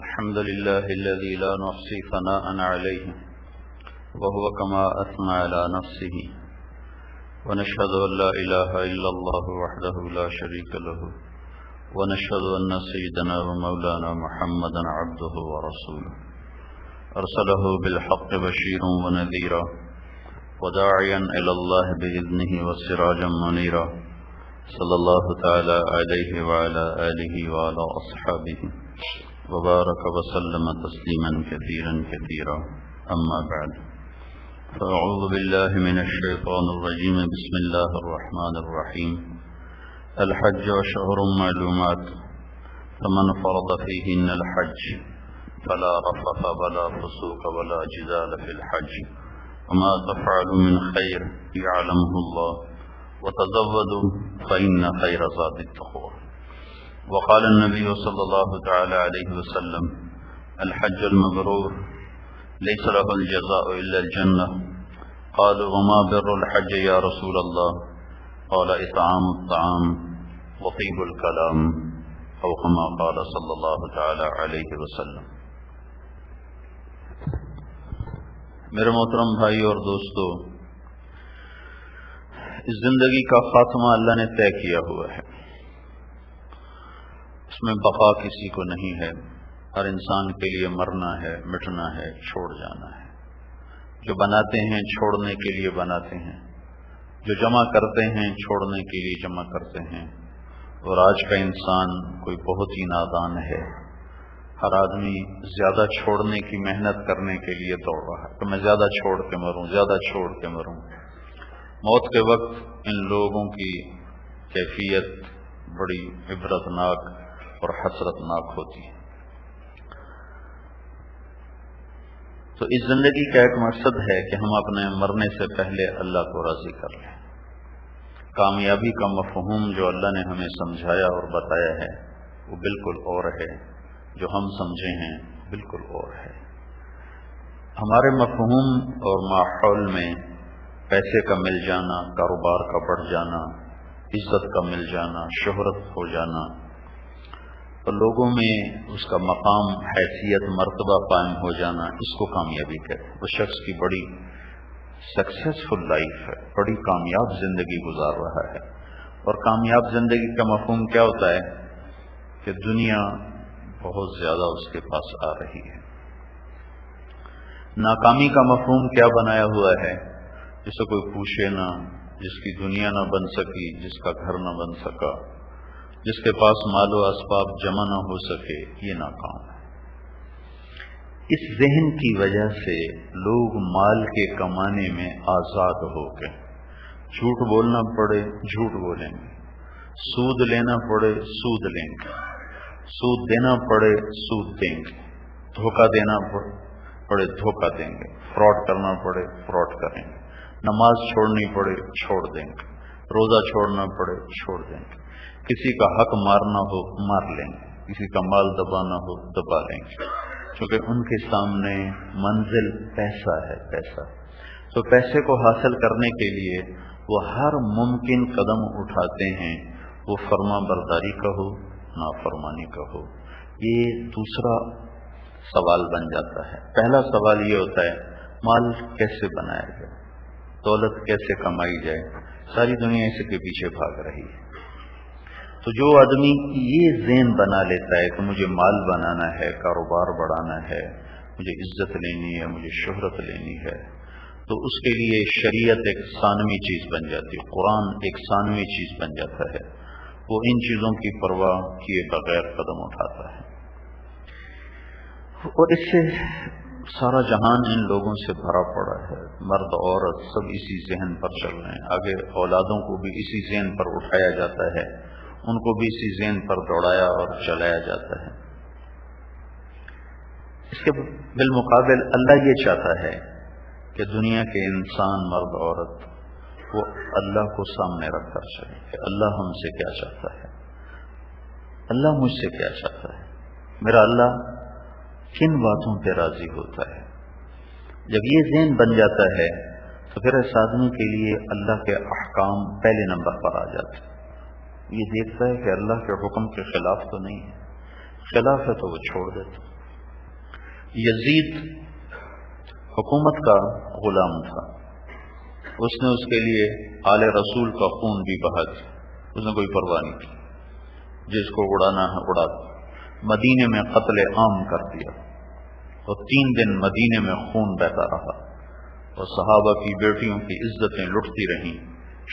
الحمد لله الذي لا نحصي ثناء عليه وهو كما أثنى على نفسه ونشهد أن لا إله إلا الله وحده لا شريك له ونشهد أن سيدنا ومولانا محمدا عبده ورسوله أرسله بالحق بشيرا ونذيرا وداعيا إلى الله بإذنه وسراجا منيرا صلى الله تعالى عليه وعلى آله وعلى أصحابه وبارك وسلم تسليما كثيرا كثيرا أما بعد فأعوذ بالله من الشيطان الرجيم بسم الله الرحمن الرحيم الحج أشهر معلومات فمن فرض فيهن الحج فلا رفث ولا فسوق ولا جدال في الحج وما تفعلوا من خير يعلمه الله وتزودوا فإن خير زاد التقوى وقال النبي صلى الله تعالى عليه وسلم الحج المبرور ليس له الجزاء إلا الجنة قالوا وما بر الحج يا رسول الله قال إطعام الطعام وطيب الكلام أو كما قال صلى الله تعالى عليه وسلم. میرے محترم بھائی اور دوستو، اس زندگی کا خاتمہ اللہ نے طے کیا ہوا ہے، اس میں بقا کسی کو نہیں ہے. ہر انسان کے لیے مرنا ہے، مٹنا ہے، چھوڑ جانا ہے. جو بناتے ہیں چھوڑنے کے لیے بناتے ہیں، جو جمع کرتے ہیں چھوڑنے کے لیے جمع کرتے ہیں. اور آج کا انسان کوئی بہت ہی نادان ہے. ہر آدمی زیادہ چھوڑنے کی محنت کرنے کے لیے دوڑ رہا ہے کہ میں زیادہ چھوڑ کے مروں، زیادہ چھوڑ کے مروں. موت کے وقت ان لوگوں کی کیفیت بڑی عبرتناک اور حسرتناک ہوتی ہے. تو اس زندگی کا ایک مقصد ہے کہ ہم اپنے مرنے سے پہلے اللہ کو راضی کر لیں. کامیابی کا مفہوم جو اللہ نے ہمیں سمجھایا اور بتایا ہے وہ بالکل اور ہے، جو ہم سمجھے ہیں بالکل اور ہے. ہمارے مفہوم اور ماحول میں پیسے کا مل جانا، کاروبار کا بڑھ جانا، عزت کا مل جانا، شہرت ہو جانا اور لوگوں میں اس کا مقام، حیثیت، مرتبہ قائم ہو جانا، اس کو کامیابی کہتے ہیں. وہ شخص کی بڑی سکسیسفل لائف ہے، بڑی کامیاب زندگی گزار رہا ہے. اور کامیاب زندگی کا مفہوم کیا ہوتا ہے کہ دنیا بہت زیادہ اس کے پاس آ رہی ہے. ناکامی کا مفہوم کیا بنایا ہوا ہے؟ جسے کوئی پوچھے نہ، جس کی دنیا نہ بن سکی، جس کا گھر نہ بن سکا، جس کے پاس مال و اسباب جمع نہ ہو سکے، یہ ناکام ہے. اس ذہن کی وجہ سے لوگ مال کے کمانے میں آزاد ہو گئے. جھوٹ بولنا پڑے جھوٹ بولیں گے، سود لینا پڑے سود لیں گے، سود دینا پڑے سود دیں گے، دھوکہ دینا پڑے دھوکہ دیں گے، فراڈ کرنا پڑے فراڈ کریں گے، نماز چھوڑنی پڑے چھوڑ دیں گے، روزہ چھوڑنا پڑے چھوڑ دیں گے، کسی کا حق مارنا ہو مار لیں گے، کسی کا مال دبانا ہو دبا لیں گے، کیونکہ ان کے سامنے منزل پیسہ ہے. پیسہ تو پیسے کو حاصل کرنے کے لیے وہ ہر ممکن قدم اٹھاتے ہیں، وہ فرما برداری کا ہو، نافرمانی کا ہو. یہ دوسرا سوال بن جاتا ہے. پہلا سوال یہ ہوتا ہے مال کیسے بنایا جائے، دولت کیسے کمائی جائے. ساری دنیا اس کے پیچھے بھاگ رہی ہے. تو جو آدمی یہ ذہن بنا لیتا ہے کہ مجھے مال بنانا ہے، کاروبار بڑھانا ہے، مجھے عزت لینی ہے، مجھے شہرت لینی ہے، تو اس کے لیے شریعت ایک ثانوی چیز بن جاتی ہے، قرآن ایک ثانوی چیز بن جاتا ہے. وہ ان چیزوں کی پرواہ کیے بغیر قدم اٹھاتا ہے. اور اس سے سارا جہان ان لوگوں سے بھرا پڑا ہے. مرد عورت سب اسی ذہن پر چل رہے ہیں. آگے اولادوں کو بھی اسی ذہن پر اٹھایا جاتا ہے، ان کو بھی اسی ذہن پر دوڑایا اور چلایا جاتا ہے. اس کے بالمقابل اللہ یہ چاہتا ہے کہ دنیا کے انسان، مرد عورت، وہ اللہ کو سامنے رکھ کر چلے کہ اللہ ہم سے کیا چاہتا ہے، اللہ مجھ سے کیا چاہتا ہے، میرا اللہ کن باتوں پہ راضی ہوتا ہے. جب یہ ذہن بن جاتا ہے تو پھر اس آدمی کے لیے اللہ کے احکام پہلے نمبر پر آ جاتے ہیں. یہ دیکھتا ہے کہ اللہ کے حکم کے خلاف تو نہیں ہے، خلاف ہے تو وہ چھوڑ دیتا. یزید حکومت کا غلام تھا، اس نے اس کے لیے آل رسول کا خون بھی بہا دیا، اس نے کوئی پرواہ نہیں کی، جس کو اڑانا ہے اڑا دیا۔ مدینے میں قتل عام کر دیا اور 3 دن مدینے میں خون بہتا رہا اور صحابہ کی بیٹیوں کی عزتیں لٹتی رہیں۔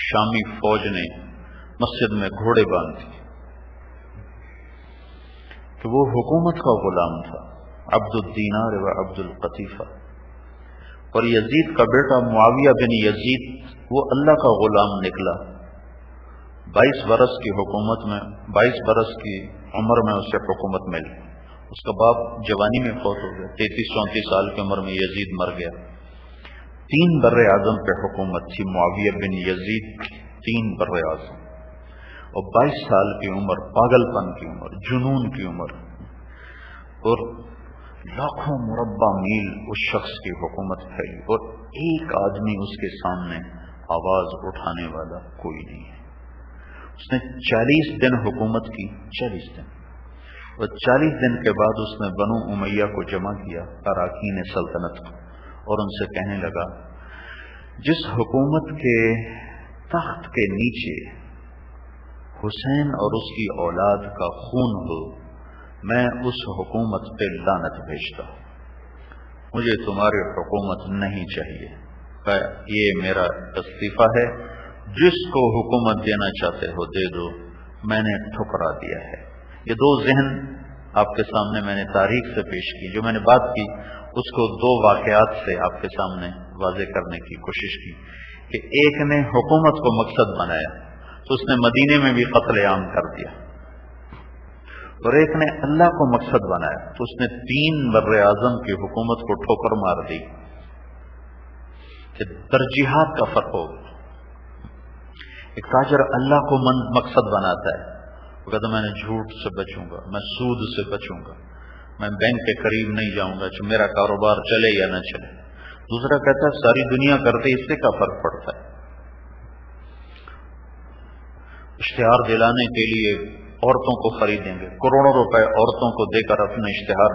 شامی فوج نے مسجد میں گھوڑے باندھ دیے کہ وہ حکومت کا غلام تھا، عبد الدینار و عبد القطیفہ۔ اور یزید کا بیٹا معاویہ بن یزید وہ اللہ کا غلام نکلا، 22 برس کی حکومت میں، 22 برس کی عمر میں اسے حکومت ملی۔ اس کا باپ جوانی میں فوت ہو گیا، 33-34 سال کی عمر میں یزید مر گیا۔ 3 بر اعظم پہ حکومت تھی معاویہ بن یزید، 3 بر اعظم، اور 22 سال کی عمر، پاگل پن کی عمر، جنون کی عمر، اور لاکھوں مربع میل اس شخص کی حکومت پھیلی اور ایک آدمی اس کے سامنے آواز اٹھانے والا کوئی نہیں ہے۔ اس نے 40 دن حکومت کی، 40 دن، اور 40 دن کے بعد اس نے بنو امیہ کو جمع کیا، اراکین سلطنت کو، اور ان سے کہنے لگا جس حکومت کے تخت کے نیچے حسین اور اس کی اولاد کا خون ہو، میں اس حکومت پہ لعنت بھیجتا ہوں، مجھے تمہاری حکومت نہیں چاہیے، یہ میرا استعفیٰ ہے، جس کو حکومت دینا چاہتے ہو دے دو، میں نے ٹھکرا دیا ہے۔ یہ 2 ذہن آپ کے سامنے میں نے تاریخ سے پیش کی، جو میں نے بات کی اس کو 2 واقعات سے آپ کے سامنے واضح کرنے کی کوشش کی کہ ایک نے حکومت کو مقصد بنایا تو اس نے مدینے میں بھی قتل عام کر دیا، اور ایک نے اللہ کو مقصد بنایا تو اس نے 3 بر اعظم کی حکومت کو ٹھوکر مار دی۔ کہ ترجیحات کا فرق ہو۔ ایک تاجر اللہ کو مقصد بناتا ہے، وہ کہتا ہے میں نے جھوٹ سے بچوں گا، میں سود سے بچوں گا، میں بینک کے قریب نہیں جاؤں گا کہ میرا کاروبار چلے یا نہ چلے۔ دوسرا کہتا ہے ساری دنیا کرتے، اس سے کیا فرق پڑتا ہے۔ اشتہار دلانے کے لیے عورتوں کو خریدیں گے، کروڑوں روپے عورتوں کو دے کر اپنے اشتہار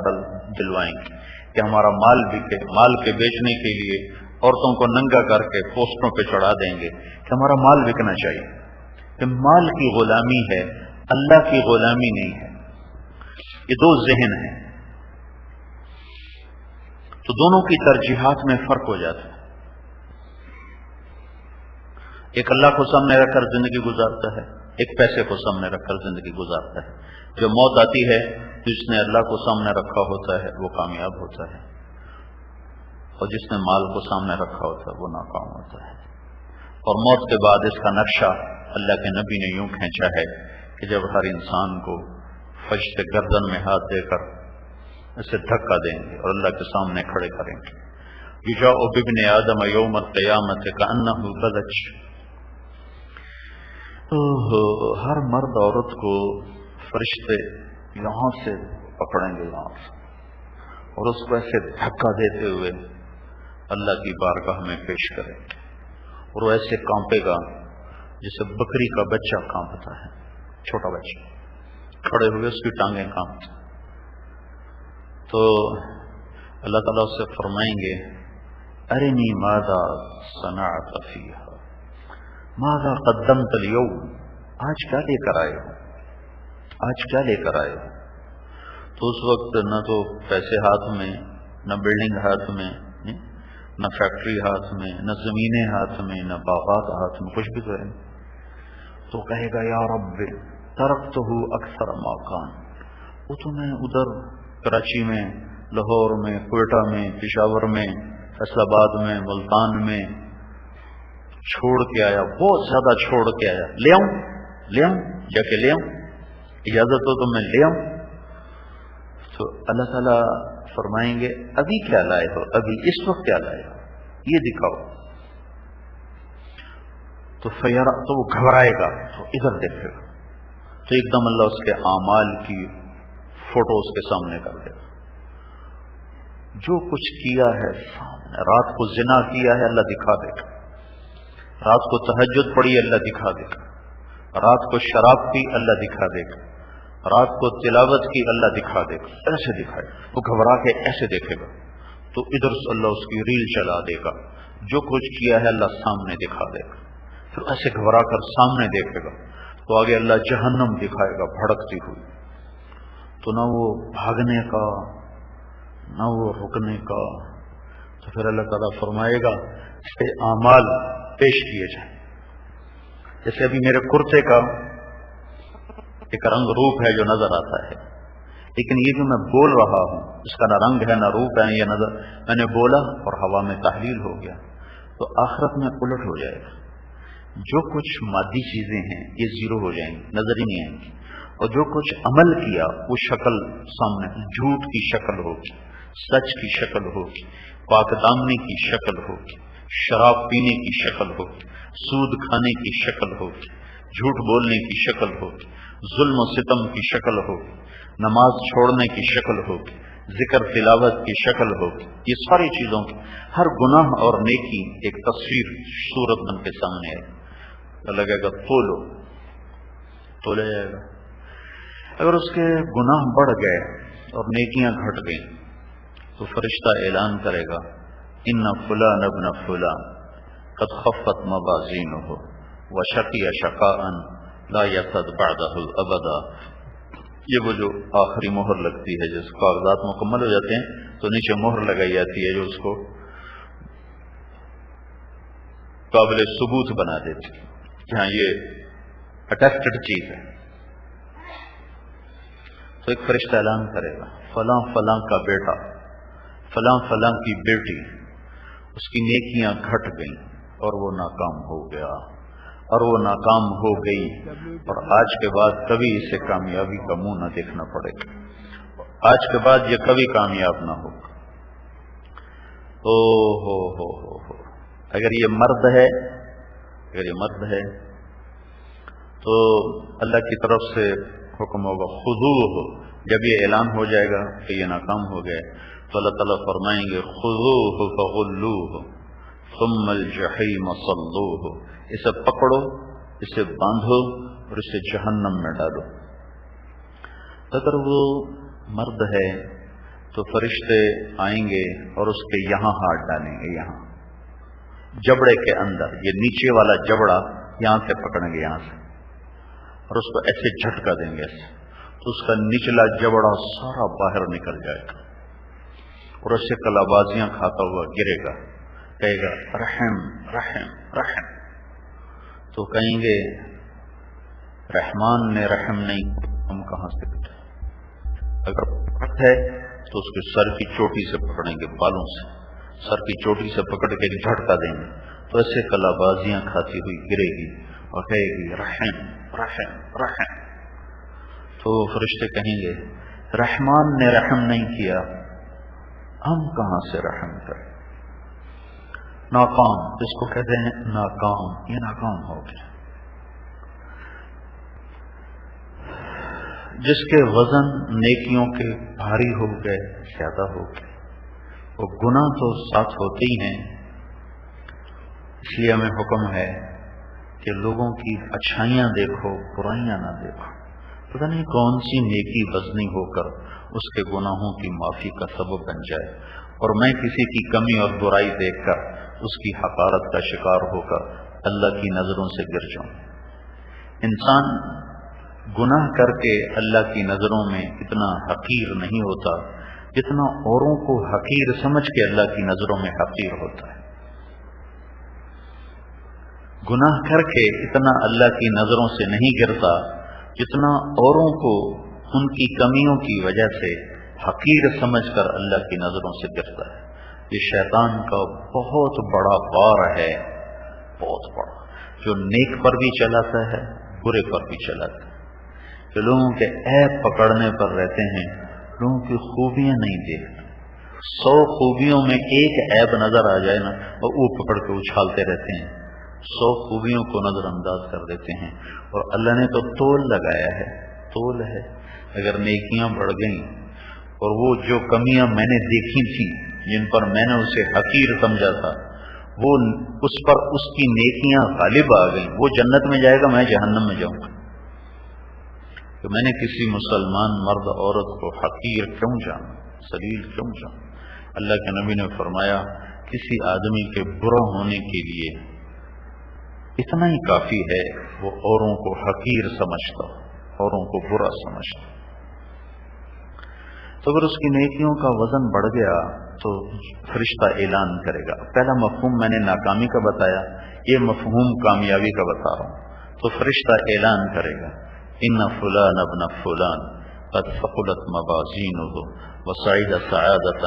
دلوائیں گے کہ ہمارا مال بکے، مال کے بیچنے کے لیے عورتوں کو ننگا کر کے پوسٹوں پہ چڑھا دیں گے کہ ہمارا مال بکنا چاہیے۔ کہ مال کی غلامی ہے، اللہ کی غلامی نہیں ہے۔ یہ 2 ذہن ہیں، تو دونوں کی ترجیحات میں فرق ہو جاتا ہے۔ ایک اللہ کو سامنے رکھ کر زندگی گزارتا ہے، ایک پیسے کو سامنے رکھ کر زندگی گزارتا ہے۔ جو موت آتی ہے جس نے اللہ کو سامنے رکھا ہوتا ہے وہ کامیاب ہوتا ہے، اور جس نے مال کو سامنے رکھا ہوتا ہے وہ ناکام ہوتا ہے۔ اور موت کے بعد اس کا نقشہ اللہ کے نبی نے یوں کھینچا ہے کہ جب ہر انسان کو فشت گردن میں ہاتھ دے کر اسے دھکا دیں گے اور اللہ کے سامنے کھڑے کریں گے، یجاء بابن آدم یوم القیامت کأنہ بلج، ہر مرد عورت کو فرشتے یہاں سے پکڑیں گے، یہاں سے، اور اس کو ایسے دھکا دیتے ہوئے اللہ کی بارگاہ میں پیش کریں گے، اور وہ ایسے کانپے گا جیسے بکری کا بچہ کانپتا ہے، چھوٹا بچہ کھڑے ہوئے اس کی ٹانگیں کانپتی۔ تو اللہ تعالیٰ اس سے فرمائیں گے ارنی ماذا صنعت فیہا، ماذا قدمت اليوم، آج کیا لے کر آئے ہو، آج کیا لے کر آئے ہو۔ تو اس وقت نہ تو پیسے ہاتھ میں، نہ بلڈنگ ہاتھ میں، نہ فیکٹری ہاتھ میں، نہ زمینیں ہاتھ میں، نہ باغات ہاتھ میں، کچھ بھی تو ہے۔ تو کہے گا یا رب ترکتہ اکثر ما کان، وہ تو میں ادھر کراچی میں، لاہور میں، کوئٹہ میں، پشاور میں، فیصل آباد میں، ملتان میں چھوڑ کے آیا، بہت زیادہ چھوڑ کے آیا، لے آؤں جا کے لے آؤں، اجازت ہو تو میں لے آؤں۔ تو اللہ تعالیٰ فرمائیں گے ابھی کیا لائے ہو، ابھی اس وقت کیا لائے ہو، یہ دکھاؤ۔ تو وہ گھبرائے گا، تو ادھر دیکھے گا، تو ایک دم اللہ اس کے اعمال کی فوٹو اس کے سامنے کر دے گا، جو کچھ کیا ہے سامنے۔ رات کو زنا کیا ہے اللہ دکھا دے گا، رات کو تہجد پڑھی اللہ دکھا دے گا، رات کو شراب پی اللہ دکھا دے گا، رات کو تلاوت کی، اللہ دکھا دے گا، ایسے دکھائے، وہ گھبرا کے ایسے دیکھے گا تو ادھر سے اللہ اس کی ریل چلا دے گا، جو کچھ کیا ہے اللہ سامنے دکھا دے گا، پھر ایسے گھبرا کر سامنے دیکھے گا تو آگے اللہ جہنم دکھائے گا بھڑکتی ہوئی، تو نہ وہ بھاگنے کا نہ وہ رکنے کا، تو پھر اللہ تعالیٰ فرمائے گا اس کے اعمال پیش کیے جائیں۔ جیسے ابھی میرے کرتے کا ایک رنگ روپ ہے جو نظر آتا ہے، لیکن یہ جو میں بول رہا ہوں اس کا نہ رنگ ہے نہ روپ ہے، یہ نظر میں نے بولا اور ہوا میں تحلیل ہو گیا، تو آخرت میں الٹ ہو جائے گا، جو کچھ مادی چیزیں ہیں یہ زیرو ہو جائیں گی، نظر ہی نہیں آئیں گی، اور جو کچھ عمل کیا وہ شکل سامنے، جھوٹ کی شکل ہوگی، سچ کی شکل ہوگی، پاک دامنی کی شکل ہوگی، شراب پینے کی شکل ہوگی، سود کھانے کی شکل ہوگی، جھوٹ بولنے کی شکل ہوگی، ظلم و ستم کی شکل ہوگی، نماز چھوڑنے کی شکل ہوگی، ذکر تلاوت کی شکل ہوگی، یہ ساری چیزوں کی ہر گناہ اور نیکی ایک تصویر صورت بن کے سامنے ہے، لگے گا تولے جائے گا۔ اگر اس کے گناہ بڑھ گئے اور نیکیاں گھٹ گئیں تو فرشتہ اعلان کرے گا ان فلان ابن فلان قد خفت موازینہ وشقی شقاء لا یسعد بعدہ ابدا۔ یہ وہ جو آخری مہر لگتی ہے، جس کاغذات مکمل ہو جاتے ہیں تو نیچے مہر لگائی جاتی ہے جو اس کو قابل ثبوت بنا دیتی ہے کہ ہاں یہ اٹیسٹڈ چیز ہے۔ تو ایک فرشتہ اعلان کرے گا فلاں فلاں کا بیٹا، فلاں فلاں کی بیٹی، اس کی نیکیاں گھٹ گئیں اور وہ ناکام ہو گیا اور وہ ناکام ہو گئی، اور آج کے بعد کبھی اسے کامیابی کا منہ نہ دیکھنا پڑے گا، آج کے بعد یہ کبھی کامیاب نہ ہوگا۔ ہو اگر یہ مرد ہے تو اللہ کی طرف سے حکم ہوگا خذوہ، جب یہ اعلان ہو جائے گا کہ یہ ناکام ہو گئے تو اللہ تعالیٰ فرمائیں گے خذوہ فغلوہ ثم الجحیم صلوہ، اسے پکڑو، اسے باندھو اور اسے جہنم میں ڈالو۔ اگر وہ مرد ہے تو فرشتے آئیں گے اور اس کے یہاں ہاتھ ڈالیں گے، یہاں جبڑے کے اندر، یہ نیچے والا جبڑا یہاں سے پکڑیں گے، یہاں سے، اور اس کو ایسے جھٹکا دیں گے ایسے، تو اس کا نچلا جبڑا سارا باہر نکل جائے گا اور اسے کلابازیاں کھاتا ہوا گرے گا، کہے گا رحم رحم رحم، تو کہیں گے رحمان نے رحم نہیں، ہم کہاں سے پکڑیں؟ اگر پکڑ ہے تو اس کے سر کی چوٹی سے پکڑیں گے، بالوں سے سر کی چوٹی سے پکڑ کے جھٹکا دیں گے تو ایسے کلابازیاں کھاتی ہوئی گرے گی اور کہے گی رحم رحم رحم، تو فرشتے کہیں گے رحمان نے رحم نہیں کیا، ہم کہاں سے رحم کریں؟ ناکام، اس کو کہتے ہیں ناکام، یہ ناکام ہو گیا۔ جس کے وزن نیکیوں کے بھاری ہو گئے، زیادہ ہو گئے، وہ گناہ تو ساتھ ہوتے ہی ہیں، اس لیے ہمیں حکم ہے کہ لوگوں کی اچھائیاں دیکھو، برائیاں نہ دیکھو، پتہ نہیں کون سی نیکی وزنی ہو کر اس کے گناہوں کی معافی کا سبب بن جائے، اور میں کسی کی کمی اور برائی دیکھ کر اس کی حقارت کا شکار ہو کر اللہ کی نظروں سے گر جاؤں۔ انسان گناہ کر کے اللہ کی نظروں میں اتنا حقیر نہیں ہوتا جتنا اوروں کو حقیر سمجھ کے اللہ کی نظروں میں حقیر ہوتا ہے۔ گناہ کر کے اتنا اللہ کی نظروں سے نہیں گرتا جتنا اوروں کو ان کی کمیوں کی وجہ سے حقیر سمجھ کر اللہ کی نظروں سے گرتا ہے۔ یہ شیطان کا بہت بڑا وار ہے، بہت بڑا، جو نیک پر بھی چلاتا ہے، برے پر بھی چلاتا ہے، جو لوگوں کے عیب پکڑنے پر رہتے ہیں، لوگوں کی خوبیاں نہیں دیکھتے۔ 100 خوبیوں میں ایک عیب نظر آ جائے نا، اور وہ پکڑ کے اچھالتے رہتے ہیں، 100 خوبیوں کو نظر انداز کر دیتے ہیں۔ اور اللہ نے تو تول لگایا ہے، تول ہے، اگر نیکیاں بڑھ گئیں اور وہ جو کمیاں میں نے دیکھی تھیں جن پر میں نے اسے حقیر سمجھا تھا، وہ اس پر اس کی نیکیاں غالب آ گئیں، وہ جنت میں جائے گا، میں جہنم میں جاؤں گا۔ کہ میں نے کسی مسلمان مرد عورت کو حقیر کیوں جانا، ذلیل کیوں جانا؟ اللہ کے نبی نے فرمایا کسی آدمی کے برا ہونے کے لیے اتنا ہی کافی ہے وہ اوروں کو حقیر سمجھتا، اوروں کو برا سمجھتا، تو اگر اس کی نیکیوں کا وزن بڑھ گیا تو فرشتہ اعلان کرے گا۔ پہلا مفہوم میں نے ناکامی کا بتایا، یہ مفہوم کامیابی کا بتا رہا ہوں۔ تو فرشتہ اعلان کرے گا ان فلان ابن فلان قد ثقلت موازینہ وسعید سعادۃ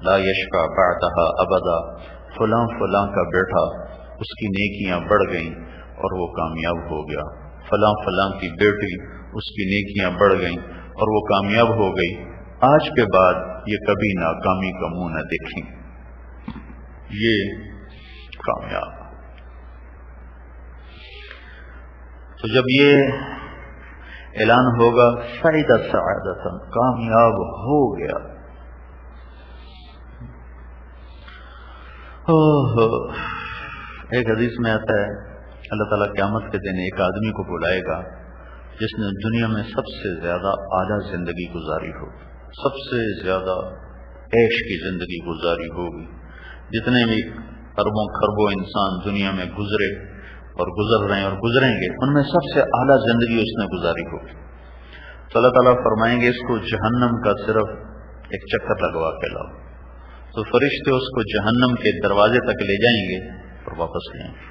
لا یشقی بعدها ابدا، فلاں فلاں کا بیٹا اس کی نیکیاں بڑھ گئیں اور وہ کامیاب ہو گیا، فلاں فلاں کی بیٹی اس کی نیکیاں بڑھ گئیں اور وہ کامیاب ہو گئی، آج کے بعد یہ کبھی ناکامی کا منہ نہ دیکھیں، یہ کامیاب۔ تو جب یہ اعلان ہوگا سعید سعادۃ، کامیاب ہو گیا، ایک حدیث میں آتا ہے اللہ تعالیٰ قیامت کے دن ایک آدمی کو بلائے گا جس نے دنیا میں سب سے زیادہ اعلیٰ زندگی گزاری ہو، سب سے زیادہ عیش کی زندگی گزاری ہوگی، جتنے بھی اربوں خربوں انسان دنیا میں گزرے اور گزر رہے ہیں اور گزریں گے، ان میں سب سے اعلیٰ زندگی اس نے گزاری ہوگی۔ تو اللہ تعالیٰ فرمائیں گے اس کو جہنم کا صرف ایک چکر لگوا کے لاؤ، تو فرشتے اس کو جہنم کے دروازے تک لے جائیں گے اور واپس لے آئیں گے۔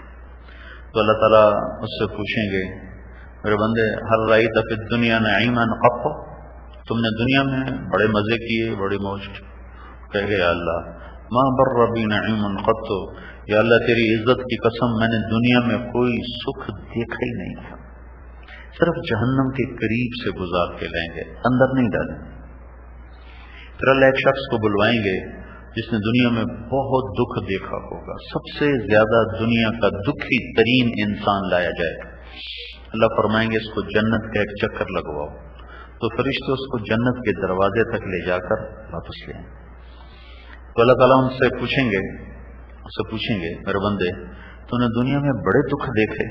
تو اللہ تعالیٰ اس سے پوچھیں گے میرے بندے ہل رأیت فی الدنیا نعیما قط، تم نے دنیا میں بڑے مزے کیے، بڑی موج کی؟ کہے گا یا اللہ ما بر بی نعیم قط، یا اللہ تیری عزت کی قسم میں نے دنیا میں کوئی سکھ دیکھا ہی نہیں تھا، صرف جہنم کے قریب سے گزار کے لیں گے، اندر نہیں ڈالیں۔ پھر اللہ ایک شخص کو بلوائیں گے جس نے دنیا میں بہت دکھ دیکھا ہوگا، سب سے زیادہ دنیا کا دکھی ترین انسان لایا جائے گا۔ اللہ فرمائیں گے اس کو جنت کا ایک چکر لگواؤ، تو فرشتے اس کو جنت کے دروازے تک لے جا کر واپس لے آئیں۔ تو اللہ تعالیٰ ان سے پوچھیں گے میرے بندے تو نے دنیا میں بڑے دکھ دیکھے؟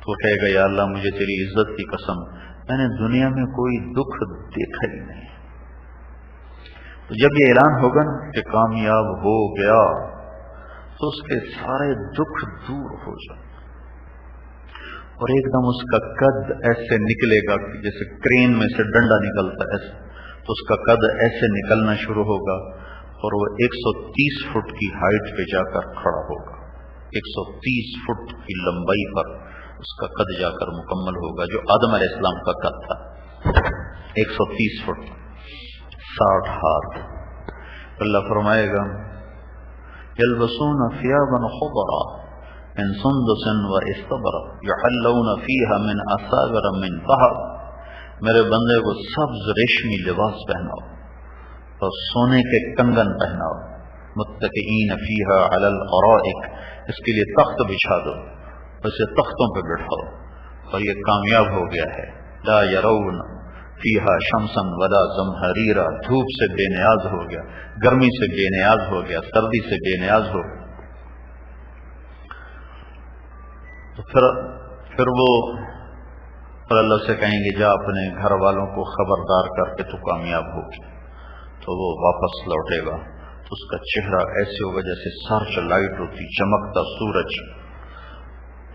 تو کہے گا یا اللہ مجھے تیری عزت کی قسم میں نے دنیا میں کوئی دکھ دیکھا ہی نہیں۔ تو جب یہ اعلان ہوگا نا کہ کامیاب ہو گیا تو اس کے سارے دکھ دور ہو جائیں اور ایک دم اس کا قد ایسے نکلے گا کہ جیسے کرین میں سے ڈنڈا نکلتا ہے، تو اس کا قد ایسے نکلنا شروع ہوگا اور وہ 130 فٹ کی ہائٹ پہ جا کر کھڑا ہوگا، 130 فٹ کی لمبائی پر اس کا قد جا کر مکمل ہوگا، جو آدم علیہ السلام کا قد تھا 130 فٹ 60 ہاتھ۔ اللہ فرمائے گا یلبسون ثیابا خضرا من سندس و استبرق یحلون فیہا من اساور من ذہب، میرے بندے کو سبز ریشمی لباس پہناؤ اور سونے کے کنگن پہناؤ، متکئین فیہا علی الارائک، اس کے لیے تخت بچھا دو، اسے تختوں پہ بٹھاؤ، اور یہ کامیاب ہو گیا ہے۔ لا یرون فیہا شمسا ولا زمہریرا، دھوپ سے بے نیاز ہو گیا، گرمی سے بے نیاز ہو گیا، سردی سے بے نیاز ہو گیا۔ تو پھر وہ اللہ سے کہیں گے جا اپنے گھر والوں کو خبردار کر کے تو کامیاب ہو گیا، تو وہ واپس لوٹے گا تو اس کا چہرہ ایسے ہوگا جیسے سرچ لائٹ ہوتی، چمکتا سورج،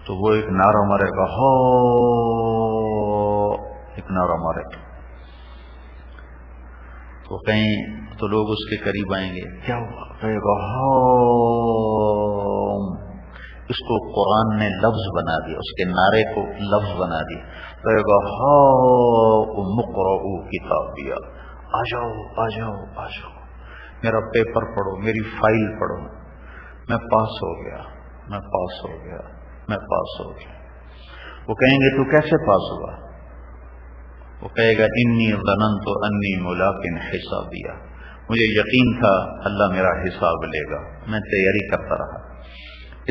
تو وہ ایک نعرہ مارے گا، ہو ایک نعرہ مارے گا، تو کہیں تو لوگ اس کے قریب آئیں گے، کیا ہوا؟ کہے گا ہو، اس کو قرآن نے لفظ بنا دیا، اس کے نعرے کو لفظ بنا دیا، کہے گا ہو مقرؤ کتابیہ، آ جاؤ آ جاؤ آ جاؤ، میرا پیپر پڑھو، میری فائل پڑھو، میں پاس ہو گیا، میں پاس ہو گیا، میں پاس ہو گیا۔ وہ کہیں گے تو کیسے پاس ہوا؟ وہ کہے گا انی ظننت انی ملاق حسابیہ، مجھے یقین تھا اللہ میرا حساب لے گا، میں تیاری کرتا رہا۔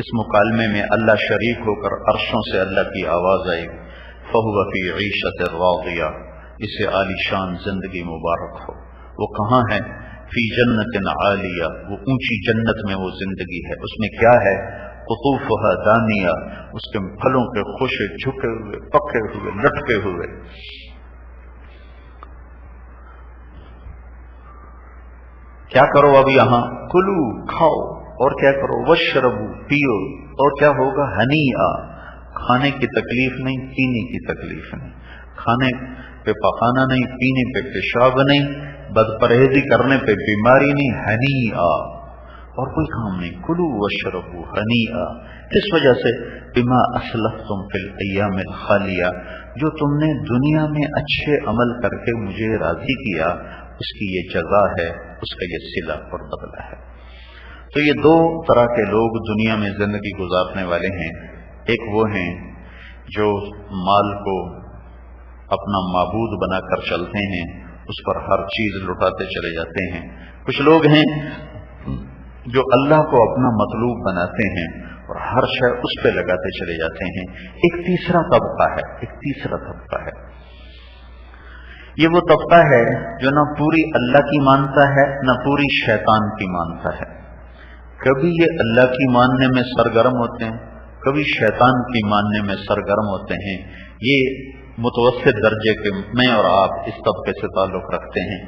اس مکالمے میں اللہ شریک ہو کر عرشوں سے اللہ کی آواز آئی، فَهُوَ فِي عِيشَةٍ رَاضِيَةٍ، اسے عالی شان زندگی مبارک ہو۔ وہ کہاں ہے؟ فی جنت عالیہ، وہ اونچی جنت میں وہ زندگی ہے، اس میں کیا ہے؟ قطوفها دانیہ، اس کے پھلوں کے خوشے جھکے ہوئے، پکے ہوئے، لٹکے ہوئے، کیا کرو اب یہاں؟ کلو کھاؤ، اور کیا کرو؟ وشربو پیو، اور کیا ہوگا؟ ہنیئا، کھانے کی تکلیف نہیں، پینے کی تکلیف نہیں، کھانے پہ پخانا نہیں، پینے پہ پیشاب نہیں، بد پرہیزی کرنے پہ بیماری نہیں، ہنیئا، اور کوئی کام نہیں۔ کلو وشربو ہنیئا، اس وجہ سے بما اسلفتم فی الایام الخالیہ، جو تم نے دنیا میں اچھے عمل کر کے مجھے راضی کیا، اس کی یہ جزا ہے، اس کا یہ صلہ اور بدلہ ہے۔ تو یہ دو طرح کے لوگ دنیا میں زندگی گزارنے والے ہیں۔ ایک وہ ہیں جو مال کو اپنا معبود بنا کر چلتے ہیں، اس پر ہر چیز لٹاتے چلے جاتے ہیں۔ کچھ لوگ ہیں جو اللہ کو اپنا مطلوب بناتے ہیں اور ہر شے اس پہ لگاتے چلے جاتے ہیں۔ ایک تیسرا طبقہ ہے، ایک تیسرا طبقہ ہے، یہ وہ طبقہ ہے جو نہ پوری اللہ کی مانتا ہے نہ پوری شیطان کی مانتا ہے۔ کبھی یہ اللہ کی ماننے میں سرگرم ہوتے ہیں، کبھی شیطان کی ماننے میں سرگرم ہوتے ہیں۔ یہ متوسط درجے کے میں اور آپ اس طبقے سے تعلق رکھتے ہیں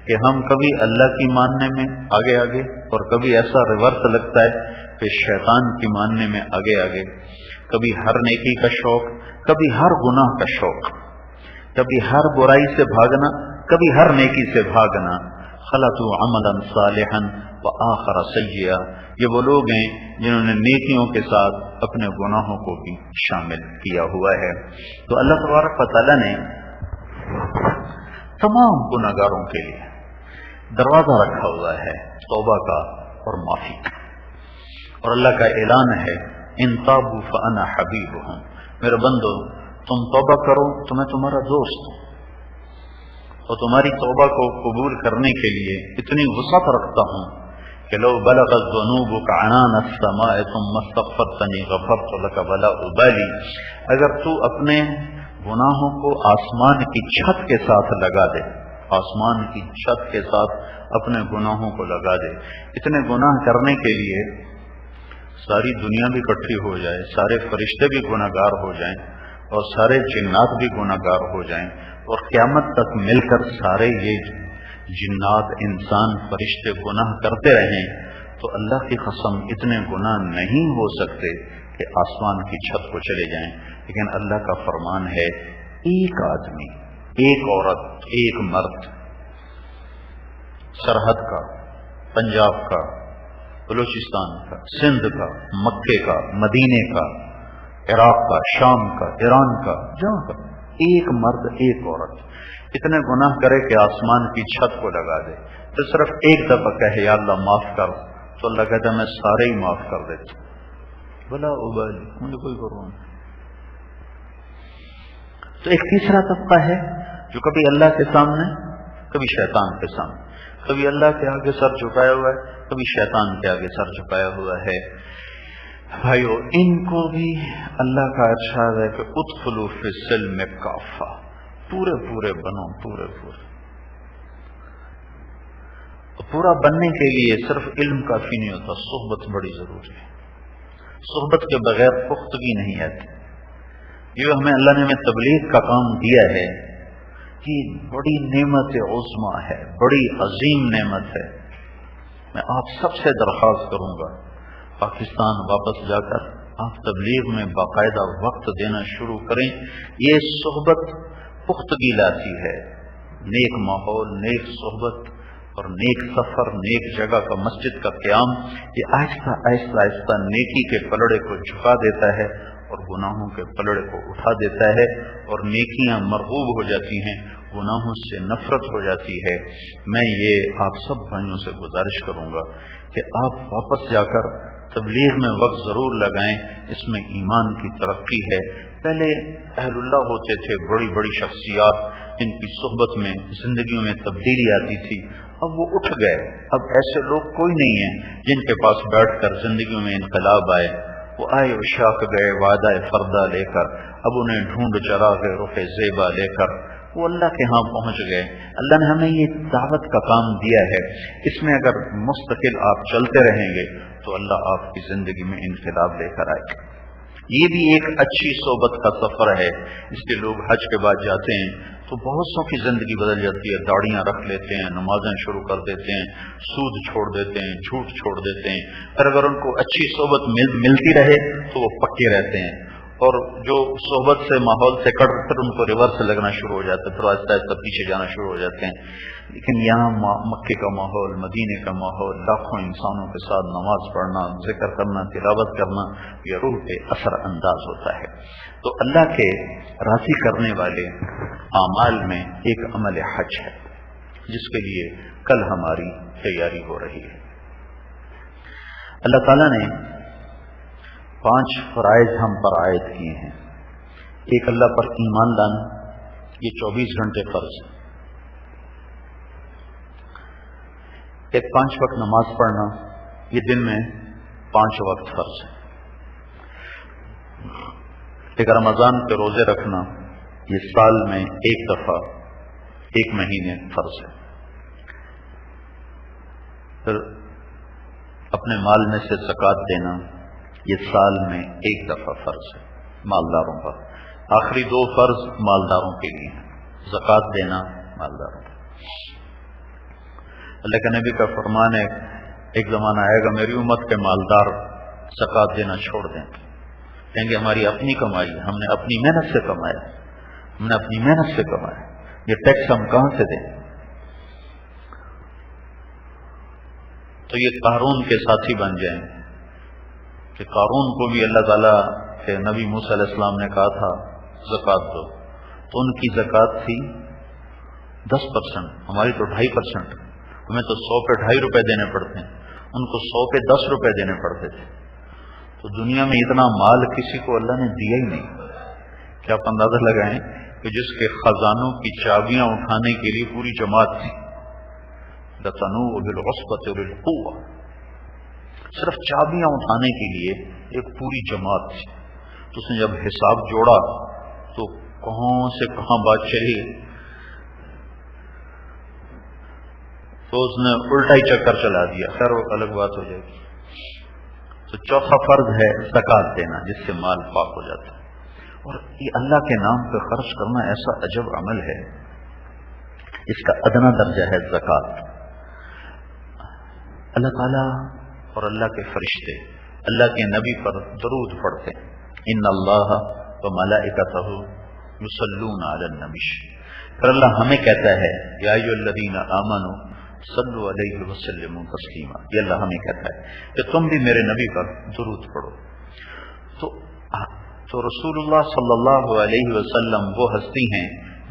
کہ ہم کبھی اللہ کی ماننے میں آگے آگے، اور کبھی ایسا ریورس لگتا ہے کہ شیطان کی ماننے میں آگے آگے، کبھی ہر نیکی کا شوق، کبھی ہر گناہ کا شوق، کبھی ہر برائی سے بھاگنا، کبھی ہر نیکی سے بھاگنا۔ خلطوا عملا صالحا وآخر سیئا، یہ وہ لوگ ہیں جنہوں نے نیکیوں کے ساتھ اپنے گناہوں کو بھی شامل کیا ہوا ہے۔ تو اللہ تبارک و تعالیٰ نے تمام گناہگاروں کے لیے دروازہ رکھا ہوا ہے توبہ کا اور معافی کا، اور اللہ کا اعلان ہے ان تابوا فانا حبیبہم، میرے بندو تم توبہ کرو تو میں تمہارا دوست ہوں، اور تمہاری توبہ کو قبول کرنے کے لیے اتنی وسعت رکھتا ہوں کہ لو بلغت ذنوبک عنان السماء ثم استغفرتنی غفرت لک ولا ابالی، اگر تو اپنے گناہوں کو آسمان کی چھت کے ساتھ لگا دے، آسمان کی چھت کے ساتھ اپنے گناہوں کو لگا دے، اتنے گناہ کرنے کے لیے ساری دنیا بھی اکٹھی ہو جائے، سارے فرشتے بھی گناہگار ہو جائیں اور سارے جنات بھی گناہگار ہو جائیں، اور قیامت تک مل کر سارے یہ جنات انسان فرشتے گناہ کرتے رہیں، تو اللہ کی قسم اتنے گناہ نہیں ہو سکتے کہ آسمان کی چھت کو چلے جائیں۔ لیکن اللہ کا فرمان ہے ایک آدمی، ایک عورت، ایک مرد، سرحد کا، پنجاب کا، بلوچستان کا، سندھ کا، مکے کا، مدینے کا، عراق کا، شام کا، ایران کا، جہاں کا، ایک مرد ایک عورت اتنے گناہ کرے کہ آسمان کی چھت کو لگا دے، تو صرف ایک دفعہ کہے یا اللہ معاف کر، تو اللہ کہتا ہے میں سارے ہی معاف کر دیتا بلا ابالی، مجھے کوئی پرواہ نہیں۔ تو ایک تیسرا طبقہ ہے جو کبھی اللہ کے سامنے، کبھی شیطان کے سامنے، کبھی اللہ کے آگے سر جھکایا ہوا ہے، کبھی شیطان کے آگے سر جھکایا ہوا ہے۔ بھائیو ان کو بھی اللہ کا ارشاد ہے کہ ادخلوا فی السلم کافہ، پورے پورے بنو، پورے پورے۔ پورا بننے کے لیے صرف علم کافی نہیں ہوتا، صحبت بڑی ضروری ہے، صحبت کے بغیر پختگی نہیں آتی۔ یہ ہمیں اللہ نے ہمیں تبلیغ کا کام دیا ہے، یہ بڑی نعمت عظمیٰ ہے، بڑی عظیم نعمت ہے۔ میں آپ سب سے درخواست کروں گا پاکستان واپس جا کر آپ تبلیغ میں باقاعدہ وقت دینا شروع کریں۔ یہ صحبت پختگی لاتی ہے، نیک ماحول، نیک صحبت اور نیک سفر، نیک جگہ کا، مسجد کا قیام، یہ آہستہ آہستہ آہستہ نیکی کے پلڑے کو جھکا دیتا ہے اور گناہوں کے پلڑے کو اٹھا دیتا ہے، اور نیکیاں مرغوب ہو جاتی ہیں، گناہوں سے نفرت ہو جاتی ہے۔ میں یہ آپ سب بھائیوں سے گزارش کروں گا کہ آپ واپس جا کر تبلیغ میں وقت ضرور لگائیں، اس میں ایمان کی ترقی ہے۔ پہلے اہل اللہ ہوتے تھے، بڑی بڑی شخصیات، ان کی صحبت میں زندگیوں میں تبدیلی آتی تھی، اب وہ اٹھ گئے، اب ایسے لوگ کوئی نہیں ہیں جن کے پاس بیٹھ کر زندگیوں میں انقلاب آئے۔ وہ آئے اشاق گئے وعدہ فردہ لے کر، اب انہیں ڈھونڈ چراغ رخ زیبا لے کر وہ اللہ کے ہاں پہنچ گئے۔ اللہ نے ہمیں یہ دعوت کا کام دیا ہے، اس میں اگر مستقل آپ چلتے رہیں گے تو اللہ آپ کی زندگی میں انقلاب لے کر آئے گا۔ یہ بھی ایک اچھی صحبت کا سفر ہے. اس لیے لوگ حج کے بعد جاتے ہیں تو بہت سو کی زندگی بدل جاتی ہے. داڑیاں رکھ لیتے ہیں، نمازیں شروع کر دیتے ہیں، سود چھوڑ دیتے ہیں، جھوٹ چھوڑ دیتے ہیں. پر اگر ان کو اچھی صحبت ملتی رہے تو وہ پکے رہتے ہیں. اور جو صحبت سے ماحول سے کٹ کر ان کو ریورس لگنا شروع ہو جاتا ہے، پھر آہستہ آہستہ پیچھے جانا شروع ہو جاتے ہیں. لیکن یہاں مکے کا ماحول، مدینے کا ماحول، لاکھوں انسانوں کے ساتھ نماز پڑھنا، ذکر کرنا، تلاوت کرنا، یہ روح پہ اثر انداز ہوتا ہے. تو اللہ کے راضی کرنے والے اعمال میں ایک عمل حج ہے، جس کے لیے کل ہماری تیاری ہو رہی ہے. اللہ تعالیٰ نے 5 فرائض ہم پر عائد کیے ہیں. ایک اللہ پر ایمان لانا، یہ 24 گھنٹے فرض ہے. ایک 5 وقت نماز پڑھنا، یہ دن میں 5 وقت فرض ہے. ایک رمضان کے روزے رکھنا، یہ سال میں ایک دفعہ 1 مہینے فرض ہے. پھر اپنے مال میں سے زکوٰۃ دینا، یہ سال میں 1 دفعہ فرض ہے مالداروں پر. آخری 2 فرض مالداروں کے لیے ہیں، زکوٰۃ دینا مالداروں پر. اللہ کے نبی کا فرمان ہے، ایک زمانہ آئے گا میری امت کے مالدار زکوٰۃ دینا چھوڑ دیں، کہیں گے ہماری اپنی کمائی ہے، ہم نے اپنی محنت سے کمایا، ہم نے اپنی محنت سے کمایا، یہ ٹیکس ہم کہاں سے دیں؟ تو یہ قارون کے ساتھی بن جائیں کہ قارون کو بھی اللہ تعالیٰ کے نبی موسیٰ علیہ السلام نے کہا تھا زکوٰۃ دو، تو ان کی زکوٰۃ تھی 10%، ہماری تو 2.5%. ہمیں تو 100 پہ 2.5 روپے دینے پڑتے ہیں، ان کو 100 پہ 10 روپے دینے پڑتے تھے. تو دنیا میں اتنا مال کسی کو اللہ نے دیا ہی نہیں. کیا آپ اندازہ لگائیں کہ جس کے خزانوں کی چابیاں اٹھانے کے لیے پوری جماعت تھی، لَتَنُوءُ بِالْعُصْبَةِ أُولِي الْقُوَّةِ، صرف چابیاں اٹھانے کے لیے ایک پوری جماعت تھی. تو اس نے جب حساب جوڑا تو کہاں سے کہاں بات چلی، تو اس نے الٹا ہی چکر چلا دیا. خیر وہ الگ بات ہو جائے گی. تو چوتھا فرض ہے زکوٰۃ دینا، جس سے مال پاک ہو جاتا ہے. اور یہ اللہ کے نام پہ خرچ کرنا ایسا عجب عمل ہے، اس کا ادنا درجہ ہے زکوٰۃ. اللہ تعالیٰ اور اللہ کے فرشتے اللہ کے نبی پر درود پڑھتے ہیں. ان اللہ وملائکتہ یصلون علی النبی. پھر اللہ ہمیں کہتا ہے یا ایھا الذین آمنوا صلوا علیہ وسلموا تسلیما. یہ اللہ ہمیں کہتا ہے کہ تم بھی میرے نبی پر درود پڑھو. تو رسول اللہ صلی اللہ علیہ وسلم وہ ہستی ہیں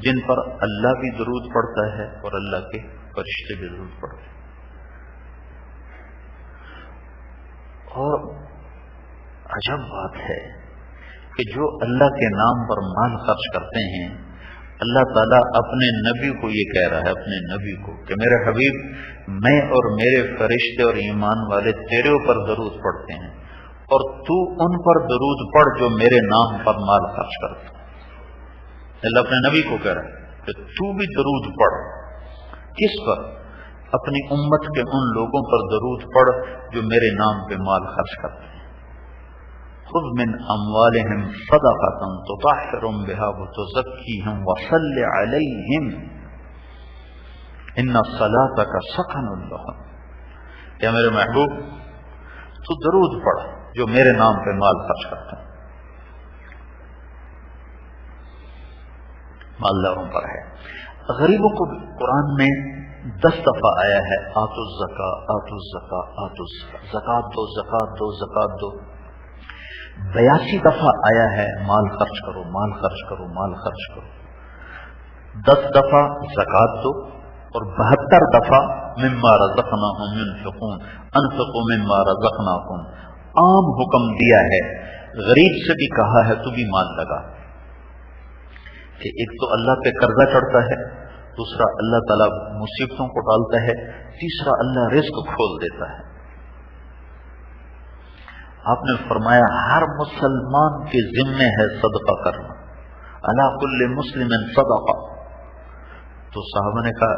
جن پر اللہ بھی درود پڑھتا ہے اور اللہ کے فرشتے بھی درود پڑھتے ہیں. اور عجب بات ہے کہ جو اللہ کے نام پر مال خرچ کرتے ہیں، اللہ تعالیٰ اپنے نبی کو یہ کہہ رہا ہے، اپنے نبی کو، کہ میرے حبیب میں اور میرے فرشتے اور ایمان والے تیرے اوپر درود پڑھتے ہیں، اور تو ان پر درود پڑھ جو میرے نام پر مال خرچ کرتے ہیں. اللہ اپنے نبی کو کہہ رہا ہے کہ تو بھی درود پڑھ. کس پر؟ اپنی امت کے ان لوگوں پر درود پڑھ جو میرے نام پہ مال خرچ کرتے ہیں. خذ من اموالهم صدقۃ تطہرهم بها وتزکیہم وصل علیہم ان صلاتک سکن لهم. یا میرے محبوب تو درود پڑھ جو میرے نام پہ مال خرچ کرتے ہیں. مالداروں پر ہے. غریبوں کو قرآن میں 10 دفعہ آیا ہے آتوا الزکاۃ آتوا الزکاۃ آتوا الزکاۃ، زکات دو زکات دو زکات دو. 82 دفعہ آیا ہے مال خرچ کرو مال خرچ کرو مال خرچ کرو. 10 دفعہ زکات دو اور 72 دفعہ مما رزقناہم ينفقون انفقوا مما رزقناکم. عام حکم دیا ہے، غریب سے بھی کہا ہے تو بھی مال لگا. کہ ایک تو اللہ پہ قرضہ چڑھتا ہے، دوسرا اللہ تعالیٰ مصیبتوں کو ڈالتا ہے، تیسرا اللہ رزق کھول دیتا ہے. آپ نے فرمایا ہر مسلمان کے ذمے ہے صدقہ کرنا، علی کل مسلم صدقہ. تو صحابہ نے کہا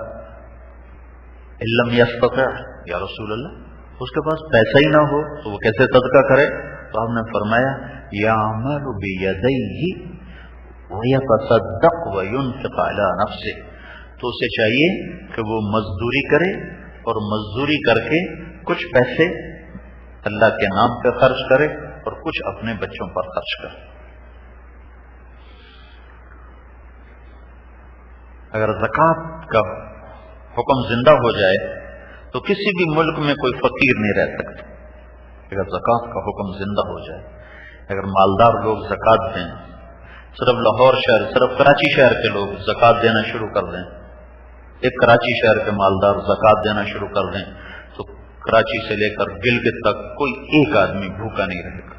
ان لم یستطع یا رسول اللہ، اس کے پاس پیسہ ہی نہ ہو تو وہ کیسے صدقہ کرے؟ تو آپ نے فرمایا یعمل بیدیہ ویتصدق وینفق علی نفسہ، تو اسے چاہیے کہ وہ مزدوری کرے اور مزدوری کر کے کچھ پیسے اللہ کے نام پہ خرچ کرے اور کچھ اپنے بچوں پر خرچ کرے۔ اگر زکوٰۃ کا حکم زندہ ہو جائے تو کسی بھی ملک میں کوئی فقیر نہیں رہ سکتا۔ اگر زکوٰۃ کا حکم زندہ ہو جائے، اگر مالدار لوگ زکوٰۃ دیں، صرف لاہور شہر، صرف کراچی شہر کے لوگ زکوٰۃ دینا شروع کر دیں، ایک کراچی شہر کے مالدار زکوٰۃ دینا شروع کر دیں تو کراچی سے لے کر گلگت تک کوئی ایک آدمی بھوکا نہیں رہے گا،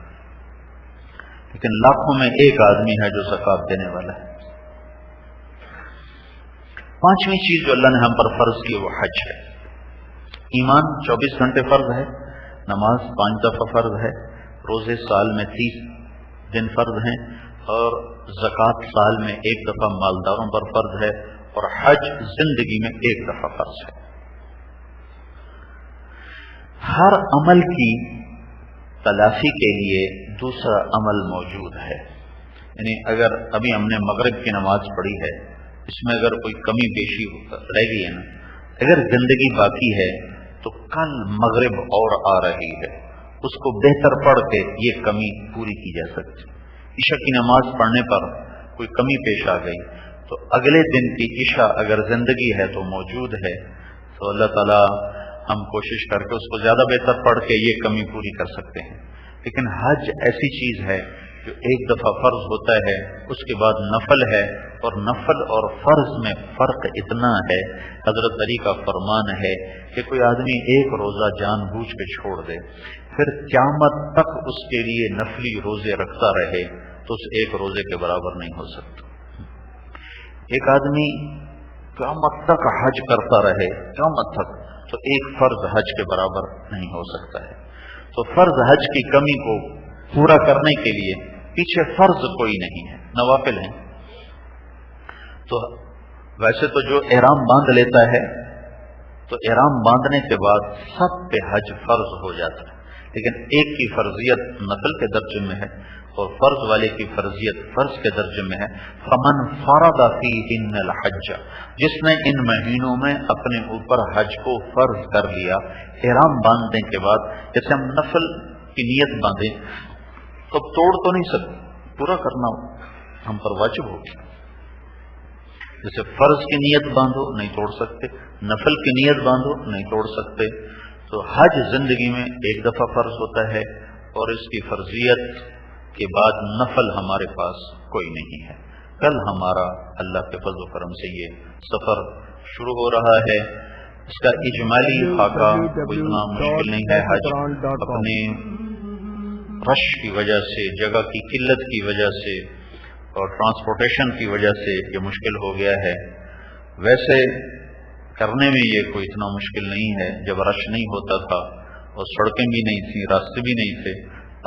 لیکن لاکھوں میں ایک آدمی ہے جو زکوٰۃ دینے والا ہے۔ پانچویں چیز جو اللہ نے ہم پر فرض کی وہ حج ہے۔ ایمان 24 گھنٹے فرض ہے، نماز 5 دفعہ فرض ہے، روزے سال میں 30 دن فرض ہیں، اور زکوٰۃ سال میں 1 دفعہ مالداروں پر فرض ہے، اور حج زندگی میں 1 دفعہ فرض ہے۔ ہر عمل کی تلافی کے لیے دوسرا عمل موجود ہے، یعنی اگر ابھی ہم نے مغرب کی نماز پڑھی ہے، اس میں اگر کوئی کمی بیشی رہ گئی ہے نا، اگر زندگی باقی ہے تو کل مغرب اور آ رہی ہے، اس کو بہتر پڑھ کے یہ کمی پوری کی جا سکتی۔ عشاء کی نماز پڑھنے پر کوئی کمی پیش آ گئی تو اگلے دن کی عشاء اگر زندگی ہے تو موجود ہے، تو اللہ تعالی ہم کوشش کر کے اس کو زیادہ بہتر پڑھ کے یہ کمی پوری کر سکتے ہیں۔ لیکن حج ایسی چیز ہے جو 1 دفعہ فرض ہوتا ہے، اس کے بعد نفل ہے، اور نفل اور فرض میں فرق اتنا ہے، حضرت علی کا فرمان ہے کہ کوئی آدمی 1 روزہ جان بوجھ کے چھوڑ دے، پھر قیامت تک اس کے لیے نفلی روزے رکھتا رہے تو اس 1 روزے کے برابر نہیں ہو سکتا۔ ایک آدمی قیامت تک حج کرتا رہے، قیامت تک، تو 1 فرض حج کے برابر نہیں ہو سکتا ہے۔ تو فرض حج کی کمی کو پورا کرنے کے لیے پیچھے فرض کوئی نہیں ہے، نوافل ہیں۔ تو ویسے تو جو احرام باندھ لیتا ہے تو احرام باندھنے کے بعد سب پہ حج فرض ہو جاتا ہے، لیکن ایک کی فرضیت نفل کے درجے میں ہے اور فرض والے کی فرضیت فرض کے درجے میں ہے۔ فمن فرض فیہن الحج، جس نے ان مہینوں میں اپنے اوپر حج کو فرض کر لیا، احرام باندھنے کے بعد، جیسے ہم نفل کی نیت باندھیں تو توڑ تو نہیں سکتے، پورا کرنا ہم پر واجب ہوگی۔ جیسے فرض کی نیت باندھو نہیں توڑ سکتے، نفل کی نیت باندھو نہیں توڑ سکتے، تو حج زندگی میں 1 دفعہ فرض ہوتا ہے، اور اس کی فرضیت کے بعد نفل ہمارے پاس کوئی نہیں ہے۔ کل ہمارا اللہ کے فضل و کرم سے یہ سفر شروع ہو رہا ہے، اس کا اجمالی خاکہ کوئی اتنا مشکل نہیں ہے۔ حج اپنے رش کی وجہ سے، جگہ کی قلت کی وجہ سے اور ٹرانسپورٹیشن کی وجہ سے یہ مشکل ہو گیا ہے، ویسے کرنے میں یہ کوئی اتنا مشکل نہیں ہے۔ جب رش نہیں ہوتا تھا اور سڑکیں بھی نہیں تھیں، راستے بھی نہیں تھے،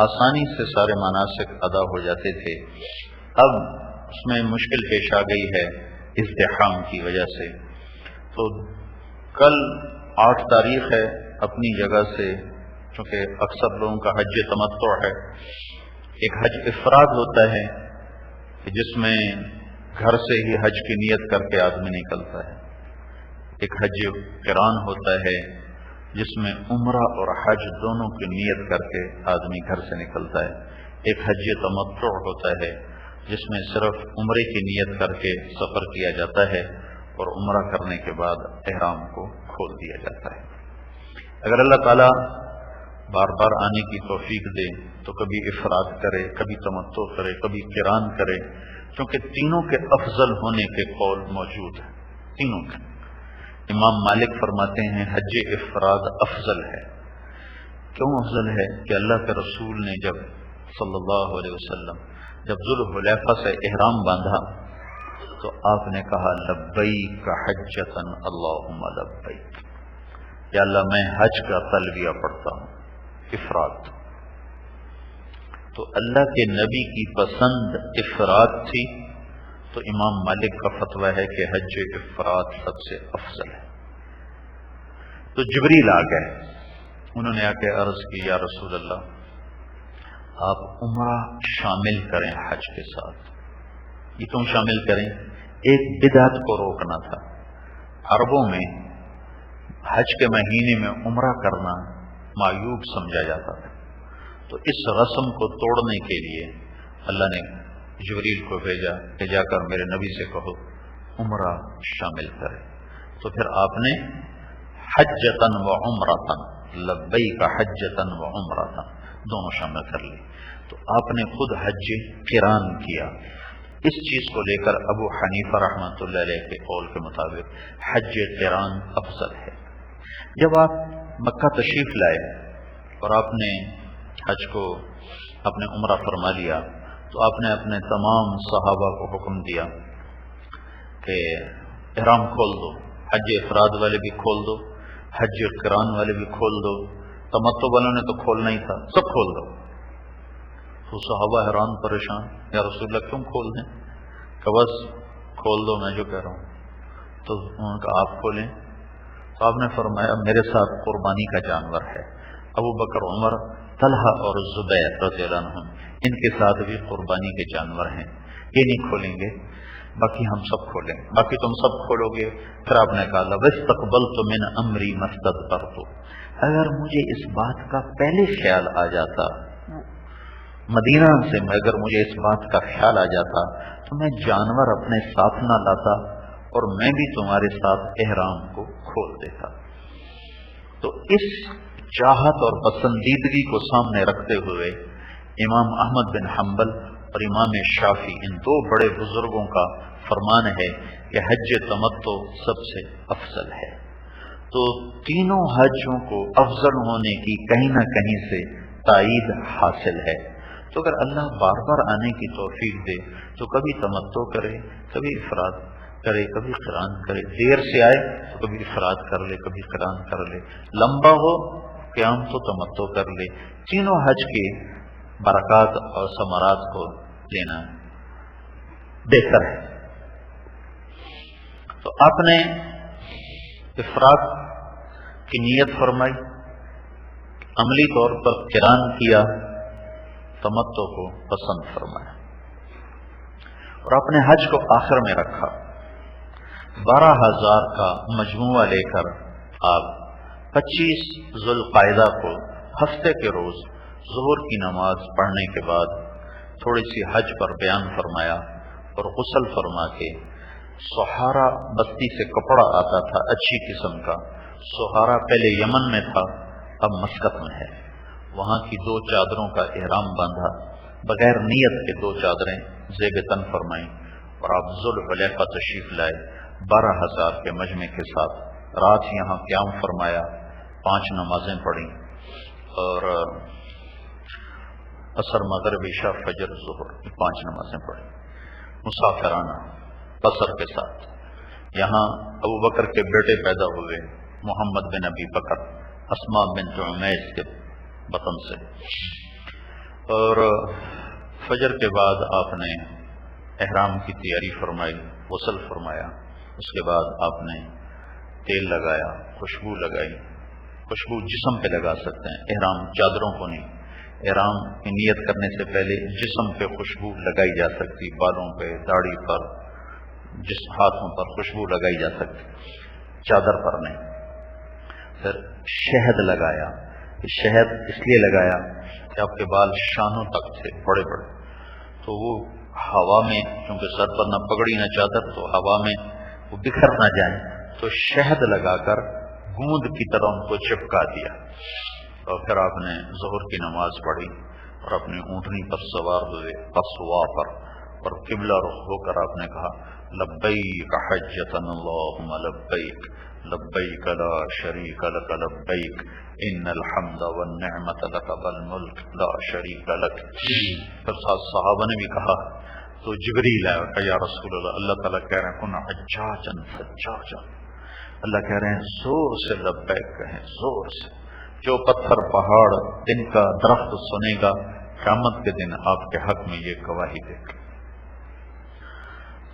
آسانی سے سارے مناسک ادا ہو جاتے تھے۔ اب اس میں مشکل پیش آ گئی ہے ازدحام کی وجہ سے۔ تو کل 8 تاریخ ہے، اپنی جگہ سے، چونکہ اکثر لوگوں کا حج تمتع ہے، ایک حج افراد ہوتا ہے جس میں گھر سے ہی حج کی نیت کر کے آدمی نکلتا ہے، ایک حج قران ہوتا ہے جس میں عمرہ اور حج دونوں کی نیت کر کے آدمی گھر سے نکلتا ہے، ایک حج تمتع ہوتا ہے جس میں صرف عمرے کی نیت کر کے سفر کیا جاتا ہے اور عمرہ کرنے کے بعد احرام کو کھول دیا جاتا ہے۔ اگر اللہ تعالیٰ بار بار آنے کی توفیق دے تو کبھی افراد کرے، کبھی تمتع کرے، کبھی قران کرے، کیونکہ تینوں کے افضل ہونے کے قول موجود ہیں، تینوں کے۔ امام مالک فرماتے ہیں حج افراد افضل ہے۔ کیوں افضل ہے؟ کہ اللہ کے رسول نے جب صلی اللہ علیہ وسلم جب ذوالحلیفہ سے احرام باندھا تو آپ نے کہا لبیک حجۃ اللہم لبیک، یا اللہ میں حج کا تلبیہ پڑھتا ہوں، افراد۔ تو اللہ کے نبی کی پسند افراد تھی، تو امام مالک کا فتویٰ ہے کہ حج افراد سب سے افضل ہے۔ تو جبریل آ گئے، انہوں نے آ کے عرض کی یا رسول اللہ، آپ عمرہ شامل کریں حج کے ساتھ. یہ کیوں شامل کریں؟ ایک بدعت کو روکنا تھا. عربوں میں حج کے مہینے میں عمرہ کرنا معیوب سمجھا جاتا تھا. تو اس رسم کو توڑنے کے لیے اللہ نے جبریل کو بھیجا کہ جا کر میرے نبی سے کہو عمرہ شامل کرے. تو پھر آپ نے حجتن و عمرتن، لبیک حجتن و عمرتن دونوں شامل کر لی. تو آپ نے خود حج قران کیا. اس چیز کو لے کر ابو حنیفہ رحمۃ اللہ علیہ کے قول کے مطابق حج قران افضل ہے. جب آپ مکہ تشریف لائے اور آپ نے حج کو اپنے عمرہ فرما لیا تو آپ نے اپنے تمام صحابہ کو حکم دیا کہ احرام کھول دو. حج افراد والے بھی کھول دو، حج قران والے بھی کھول دو. تمتع والوں نے تو کھولنا ہی تھا، سب کھول دو. تو صحابہ حیران پریشان، یا رسول اللہ کیوں کھول دیں؟ کہ بس کھول دو، میں جو کہہ رہا ہوں. تو انہوں نے کہا آپ کھولیں. تو آپ نے فرمایا میرے ساتھ قربانی کا جانور ہے. ابو بکر، عمر، طلحہ اور زبیر رضی اللہ عنہم، ان کے ساتھ بھی قربانی کے جانور ہیں. یہ نہیں کھولیں گے، باقی ہم سب کھولیں گے. باقی تم سب کھولو گے. پھر آپ نے کہا لَوَسْتَقْبَلْتُ مِنْ أَمْرِي مَسْتَدْبَرْتُ، اگر مجھے اس بات کا پہلے خیال آ جاتا، مدینہ سے اگر مجھے اس بات کا خیال آ جاتا تو میں جانور اپنے ساتھ نہ لاتا اور میں بھی تمہارے ساتھ احرام کو کھول دیتا. تو اس چاہت اور پسندیدگی کو سامنے رکھتے ہوئے امام احمد بن حنبل اور امام شافعی، ان دو بڑے بزرگوں کا فرمان ہے کہ حج تمتع سب سے افضل ہے. تو تینوں حجوں کو افضل ہونے کی کہیں نہ کہیں سے تائید حاصل ہے. تو اگر اللہ بار بار آنے کی توفیق دے تو کبھی تمتع کرے، کبھی افراد کرے، کبھی قران کرے. دیر سے آئے تو کبھی افراد کر لے، کبھی قران کر لے. لمبا ہو قیام تو تمتع کر لے. تینوں حج کے برکات اور ثمرات کو لینا بہتر ہے. تو آپ نے افراد کی نیت فرمائی، عملی طور پر قران کیا، تمتع کو پسند فرمایا اور اپنے حج کو آخر میں رکھا. 12,000 کا مجموعہ لے کر آپ 25 ذوالقعدہ کو ہفتے کے روز ظہر کی نماز پڑھنے کے بعد تھوڑی سی حج پر بیان فرمایا اور غسل فرما کے سہارا بستی سے کپڑا آتا تھا اچھی قسم کا. سہارا پہلے یمن میں تھا، اب مسقط میں ہے. وہاں کی 2 چادروں کا احرام باندھا، بغیر نیت کے 2 چادریں زیب تن فرمائیں اور آپ ذوالحلیفہ تشریف لائے 12,000 کے مجمع کے ساتھ. رات یہاں قیام فرمایا، 5 نمازیں پڑھیں اور عصر، مغرب، عشاء، فجر، ظہر، 5 نمازیں پڑھیں مسافرانہ قصر کے ساتھ. یہاں ابو بکر کے بیٹے پیدا ہوئے، محمد بن ابی بکر، اسماء بنت عمیس کے بطن سے. اور فجر کے بعد آپ نے احرام کی تیاری فرمائی، غسل فرمایا. اس کے بعد آپ نے تیل لگایا، خوشبو لگائی. خوشبو جسم پہ لگا سکتے ہیں، احرام چادروں کو نہیں. احرام کی نیت کرنے سے پہلے جسم پہ خوشبو لگائی جا سکتی، بالوں پہ، داڑھی پر، ہاتھوں پر خوشبو لگائی جا سکتی، چادر پر نہیں. پھر شہد لگایا. شہد اس لیے لگایا کہ آپ کے بال شانوں تک تھے، بڑے بڑے، تو وہ ہوا میں، کیونکہ سر پر نہ پگڑی نہ چادر، تو ہوا میں وہ بکھر نہ جائیں، تو شہد لگا کر گوند کی طرح ان کو چپکا دیا. اور پھر آپ نے ظہر کی نماز پڑھی اور اپنی اونٹنی پر سوار ہوئے قصوا پر، اور قبلہ رخ ہو کر آپ نے کہا لبیک حجۃ اللہم لبیک لبیک لا شریک لک لبیک ان الحمد والنعمت لک والملک لا شریک لک. پھر صحابہ نے بھی کہا تو جبریل آیا کہ یا رسول اللہ، اللہ تعالیٰ کہہ رہے ہیں کن حجاجا فجاجا، اللہ کہہ رہے ہیں زور سے لبیک کہیں، زور سے. جو پتھر پہاڑ دن کا درخت سنے گا قیامت کے دن آپ کے حق میں یہ گواہی دے گا.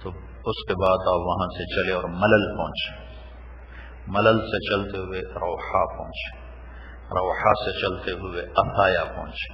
تو اس کے بعد آپ وہاں سے چلے اور ملل پہنچے. ملل سے چلتے ہوئے روحا پہنچے، روحا سے چلتے ہوئے عطایا پہنچے.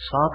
7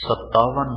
57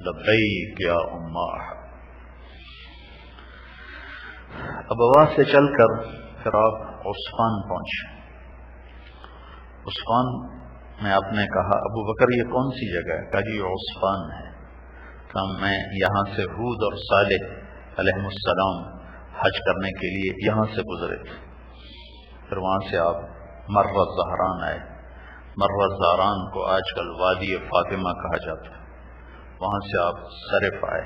لبیک یا اماہ۔ ابوا سے چل کر پھر آپ عثفان پہنچے۔ عثفان میں آپ نے کہا ابو بکر یہ کون سی جگہ ہے؟ کہا جی یہ عثفان ہے۔ کہا میں یہاں سے ہود اور صالح علیہ السلام حج کرنے کے لیے یہاں سے گزرے تھے۔ پھر وہاں سے آپ مرہ زہران آئے۔ مرہ زہران کو آج کل وادی فاطمہ کہا جاتا ہے۔ وہاں سے آپ صرف آئے،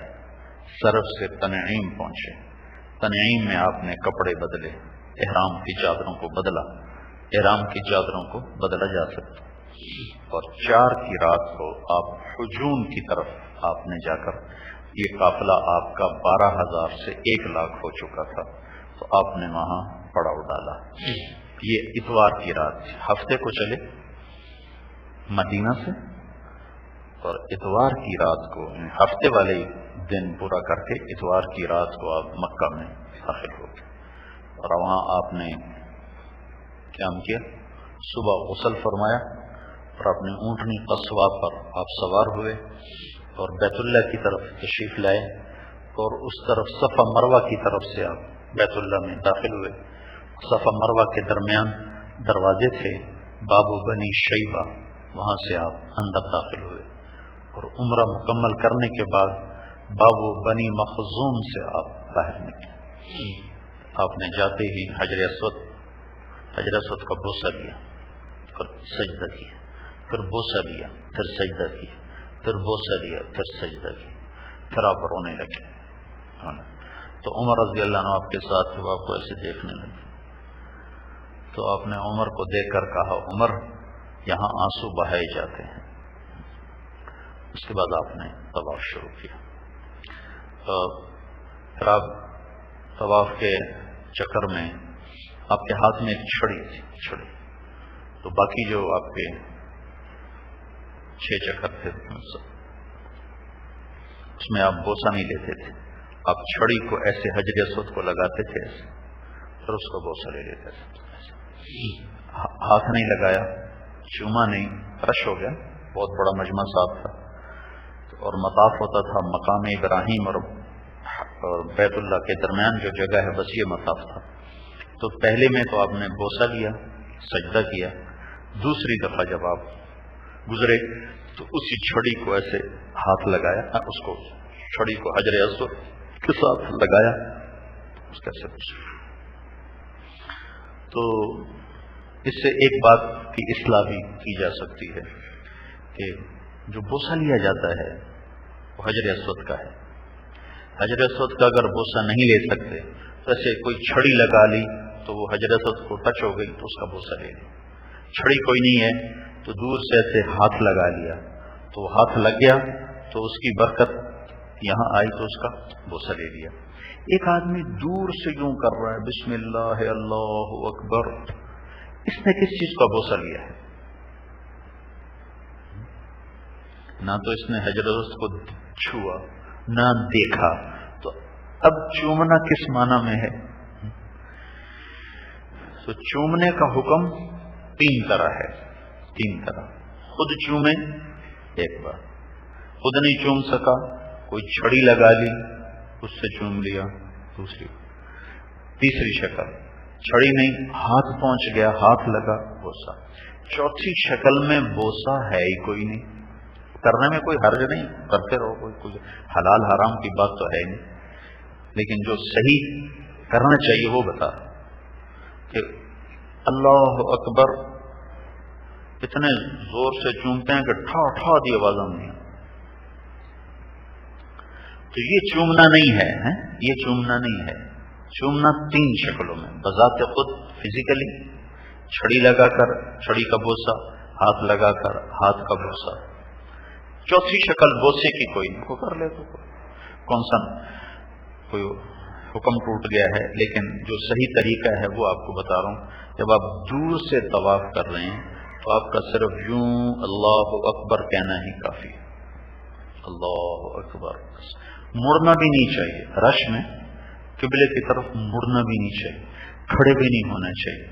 صرف سے تنعیم پہنچے۔ تنعیم میں آپ نے کپڑے بدلے، احرام کی چادروں کو بدلا۔ احرام کی چادروں کو بدلا جا سکتا، اور 4 کی رات کو آپ حجون کی طرف آپ نے جا کر، یہ قافلہ آپ کا 12,000 سے 1,00,000 ہو چکا تھا، تو آپ نے وہاں پڑاؤ ڈالا۔ یہ اتوار کی رات تھی، ہفتے کو چلے مدینہ سے، اور اتوار کی رات کو ہفتے والے دن پورا کر کے اتوار کی رات کو آپ مکہ میں داخل ہو گئے۔ اور وہاں آپ نے قیام کیا، صبح غسل فرمایا، اور اپنے اونٹنی قصوہ پر آپ سوار ہوئے اور بیت اللہ کی طرف تشریف لائے، اور اس طرف صفا مروہ کی طرف سے آپ بیت اللہ میں داخل ہوئے۔ صفا مروہ کے درمیان دروازے تھے، باب بنی شیبہ، وہاں سے آپ اندر داخل ہوئے، اور عمرہ مکمل کرنے کے بعد باب بنی مخزوم سے آپ باہر نکلے۔ آپ نے جاتے ہی حجر اسود کا بوسہ لیا، پھر سجدہ کیا، پھر بوسہ لیا، پھر سجدہ کیا، پھر بوسہ لیا، پھر سجدہ کیا، پھر آپ رونے لگے۔ تو عمر رضی اللہ عنہ آپ کے ساتھ وہ آپ کو ایسے دیکھنے لگے، تو آپ نے عمر کو دیکھ کر کہا عمر یہاں آنسو بہائے جاتے ہیں۔ اس کے بعد آپ نے طواف شروع کیا۔ پھر آپ طواف کے چکر میں آپ کے ہاتھ میں ایک چھڑی تھی، چھڑی، تو باقی جو آپ کے 6 چکر تھے اس میں آپ بوسہ نہیں لیتے تھے، آپ چھڑی کو ایسے حجر اسود کو لگاتے تھے ایسے، پھر اس کو بوسہ لے لیتے تھے۔ ہاتھ نہیں لگایا، چوما نہیں، رش ہو گیا، بہت بڑا مجمع صاحب تھا، اور مطاف ہوتا تھا مقام ابراہیم اور بیت اللہ کے درمیان جو جگہ ہے بس یہ مطاف تھا۔ تو پہلے میں تو آپ نے بوسہ لیا، سجدہ کیا، دوسری دفعہ جب آپ گزرے تو اسی چھڑی کو ایسے ہاتھ لگایا، اس کو چھڑی کو حجر اسود کے ساتھ لگایا، اس کا سے تو اس سے ایک بات کی اصلاح بھی کی جا سکتی ہے کہ جو بوسہ لیا جاتا ہے وہ حجر اسود کا ہے۔ حجر اسود کا اگر بوسہ نہیں لے سکتے تو ایسے کوئی چھڑی لگا لی تو وہ حجر اسود کو ٹچ ہو گئی تو اس کا بوسہ لے لی۔ چھڑی کوئی نہیں ہے تو دور سے ایسے ہاتھ لگا لیا تو وہ ہاتھ لگ گیا تو اس کی برکت یہاں آئی تو اس کا بوسہ لے لیا۔ ایک آدمی دور سے یوں کر رہا ہے بسم اللہ اللہ اکبر، اس نے کس چیز کا بوسہ لیا ہے؟ نہ تو اس نے حجر اسود کو چھوا نہ دیکھا، تو اب چومنا کس معنی میں ہے؟ تو چومنے کا حکم 3 طرح ہے، 3 طرح۔ خود چومے ایک بار، خود نہیں چوم سکا کوئی چھڑی لگا لی اس سے چوم لیا دوسری، تیسری شکل چھڑی نہیں ہاتھ پہنچ گیا ہاتھ لگا بوسہ، چوتھی شکل میں بوسہ ہے ہی کوئی نہیں، کرنے میں کوئی حرج نہیں، کرتے رہو، کوئی حلال حرام کی بات تو ہے نہیں، لیکن جو صحیح کرنا چاہیے وہ بتا کہ اللہ اکبر اتنے زور سے چومتے ہیں کہ ٹھا ٹھا دی آوازیں نہیں، تو یہ چومنا نہیں ہے، یہ چومنا نہیں ہے۔ چومنا 3 شکلوں میں، بذات خود فزیکلی، چھڑی لگا کر چھڑی کا بوسہ، ہاتھ لگا کر ہاتھ کا بوسہ، چوتھی شکل بوسے کی کوئی نہیں، کو کر لے تو کون سا کوئی حکم ٹوٹ گیا ہے، لیکن جو صحیح طریقہ ہے وہ آپ کو بتا رہا ہوں۔ جب آپ دور سے طواف کر رہے ہیں تو آپ کا صرف یوں اللہ اکبر کہنا ہی کافی ہے، اللہ اکبر، مڑنا بھی نہیں چاہیے، رش میں قبلے کی طرف مڑنا بھی نہیں چاہیے، کھڑے بھی نہیں ہونا چاہیے۔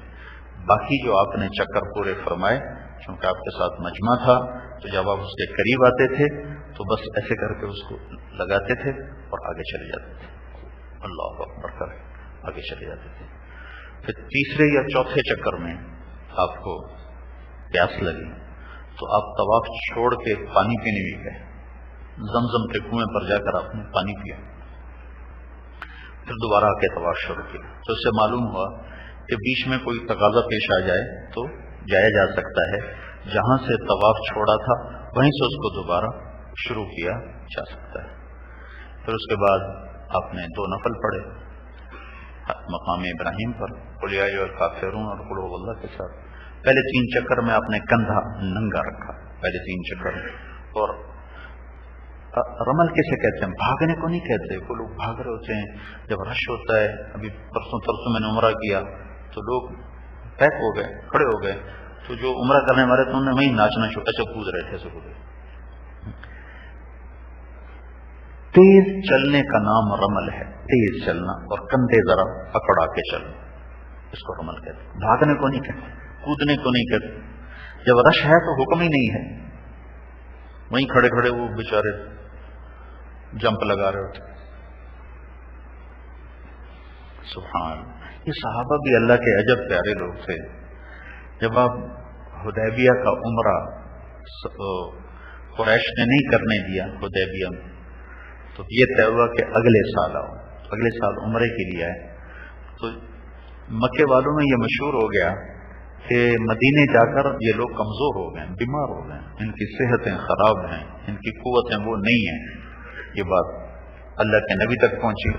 باقی جو آپ نے چکر پورے فرمائے، چونکہ آپ کے ساتھ مجمع تھا تو جب آپ اس کے قریب آتے تھے تو بس ایسے کر کے اس کو لگاتے تھے اور آگے چلے جاتے تھے، اللہ اکبر کر آگے چلے جاتے تھے۔ پھر تیسرے یا چوتھے چکر میں آپ کو پیاس لگی تو آپ طواف چھوڑ کے پانی پینے بھی گئے، زمزم کے کنویں پر جا کر آپ نے پانی پیا، پھر دوبارہ آ کے طواف شروع کیا۔ تو اس سے معلوم ہوا کہ بیچ میں کوئی تقاضا پیش آ جائے تو جایا جا سکتا ہے، جہاں سے طواف چھوڑا تھا وہیں سے اس کو دوبارہ شروع کیا جا سکتا ہے۔ پھر اس کے بعد آپ نے 2 نفل پڑھے مقام ابراہیم پر، قل یا ایھا الکافرون اور قل ھو اللہ کے ساتھ۔ پہلے 3 چکر میں آپ نے کندھا ننگا رکھا، پہلے 3 چکر میں۔ اور رمل کسے کہتے ہیں؟ بھاگنے کو نہیں کہتے، وہ لوگ بھاگ رہے ہوتے ہیں جب رش ہوتا ہے۔ ابھی پرسوں میں نے عمرہ کیا تو لوگ پیک ہو گئے، کھڑے ہو گئے، تو جو عمرہ کرنے والے تھے انہوں نے وہیں ناچنا چھوٹا سا کود رہے تھے سب۔ تیز چلنے کا نام رمل ہے، تیز چلنا، اور کندھے ذرا اکڑا کے چلنا، اس کو رمل کہتے ہیں۔ بھاگنے کو نہیں کہتے، کودنے کو نہیں کہتے۔ جب رش ہے تو حکم ہی نہیں ہے، وہیں کھڑے کھڑے وہ بیچارے جمپ لگا رہے ہوتے۔ سبحان، یہ صحابہ بھی اللہ کے عجب پیارے لوگ تھے۔ جب آپ حدیبیہ کا عمرہ قریش نے نہیں کرنے دیا حدیبیہ میں، تو یہ طے ہوا کہ اگلے سال آؤ، اگلے سال عمرے کے لیے آئے۔ تو مکے والوں میں یہ مشہور ہو گیا کہ مدینے جا کر یہ لوگ کمزور ہو گئے، بیمار ہو گئے، ان کی صحتیں خراب ہیں، ان کی قوتیں وہ نہیں ہیں۔ یہ بات اللہ کے نبی تک پہنچی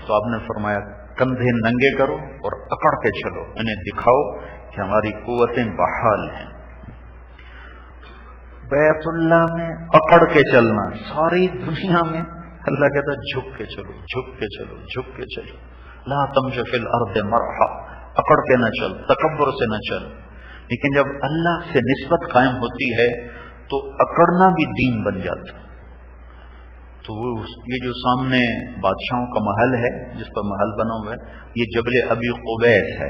تو آپ نے فرمایا کندھے ننگے کرو اور اکڑ کے چلو، انہیں دکھاؤ کہ ہماری قوتیں بحال ہیں۔ بیت اللہ میں اکڑ کے چلنا، ساری دنیا میں اللہ کہتا ہے جھک کے چلو، جھک کے چلو، جھک کے چلو، لا تمش فی الارض مرحا، اکڑ کے نہ چل، تکبر سے نہ چل۔ لیکن جب اللہ سے نسبت قائم ہوتی ہے تو اکڑنا بھی دین بن جاتا ہے۔ تو یہ جو سامنے بادشاہوں کا محل ہے، جس پر محل بنا ہوا ہے، یہ جبل ابی قبیس ہے۔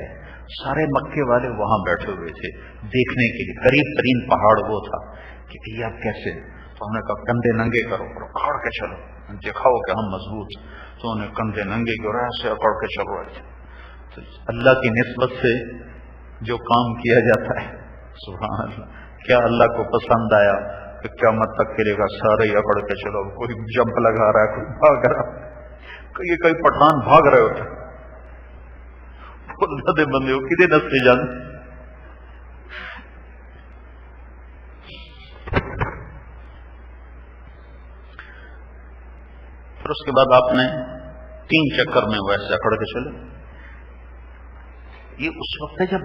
سارے مکے والے وہاں بیٹھے ہوئے تھے دیکھنے کے لیے، قریب ترین پہاڑ وہ تھا کہ یہ اب کیسے؟ تو ہم نے کہا کندھے ننگے کرو اور اکڑ کے چلو، دکھاؤ کہ ہم مضبوط۔ تو انہیں کندھے ننگے کی اور ایسے اکڑ کے چل رہے تھے۔ تو اللہ کی نسبت سے جو کام کیا جاتا ہے، سبحان اللہ، کیا اللہ کو پسند آیا کہ قیامت تک کے لیے سارے اکڑ کے چلو، کوئی جمپ لگا رہا ہے، کوئی بھاگ رہا ہے، یہ کئی پٹھان بھاگ رہے ہوتے ہیں، اللہ دے بندے ہو کدے نسے جان۔ پھر اس کے بعد آپ نے 3 چکر میں ویسے اکڑ کے چلے۔ یہ اس وقت ہے جب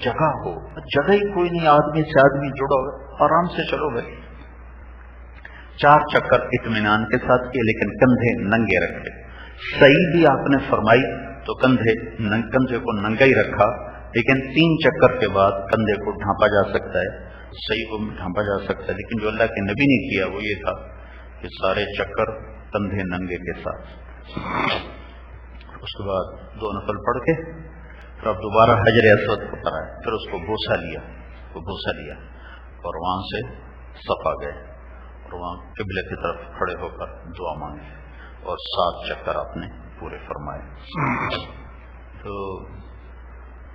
جگہ ہو، جگہ ہی کوئی نہیں، آدمی سے آدمی جڑا ہو، آرام سے چلو گئے۔ 4 چکر اطمینان کے ساتھ کیے، لیکن کندھے ننگے رکھے۔ صحیح بھی آپ نے فرمائی تو کندھے کو ننگا ہی رکھا، لیکن 3 چکر کے بعد کندھے کو ڈھانپا جا سکتا ہے، صحیح کو ڈھانپا جا سکتا ہے۔ لیکن جو اللہ کے نبی نے کیا وہ یہ تھا کہ سارے چکر کندھے ننگے کے ساتھ۔ اس کے بعد 2 نفل پڑھ کے پھر اب دوبارہ حجر اسود کو کرائے، پھر اس کو بوسہ لیا اور وہاں سے صفا گئے اور وہاں قبلے کی طرف کھڑے ہو کر دعا مانگی اور 7 چکر آپ نے پورے فرمائے۔ تو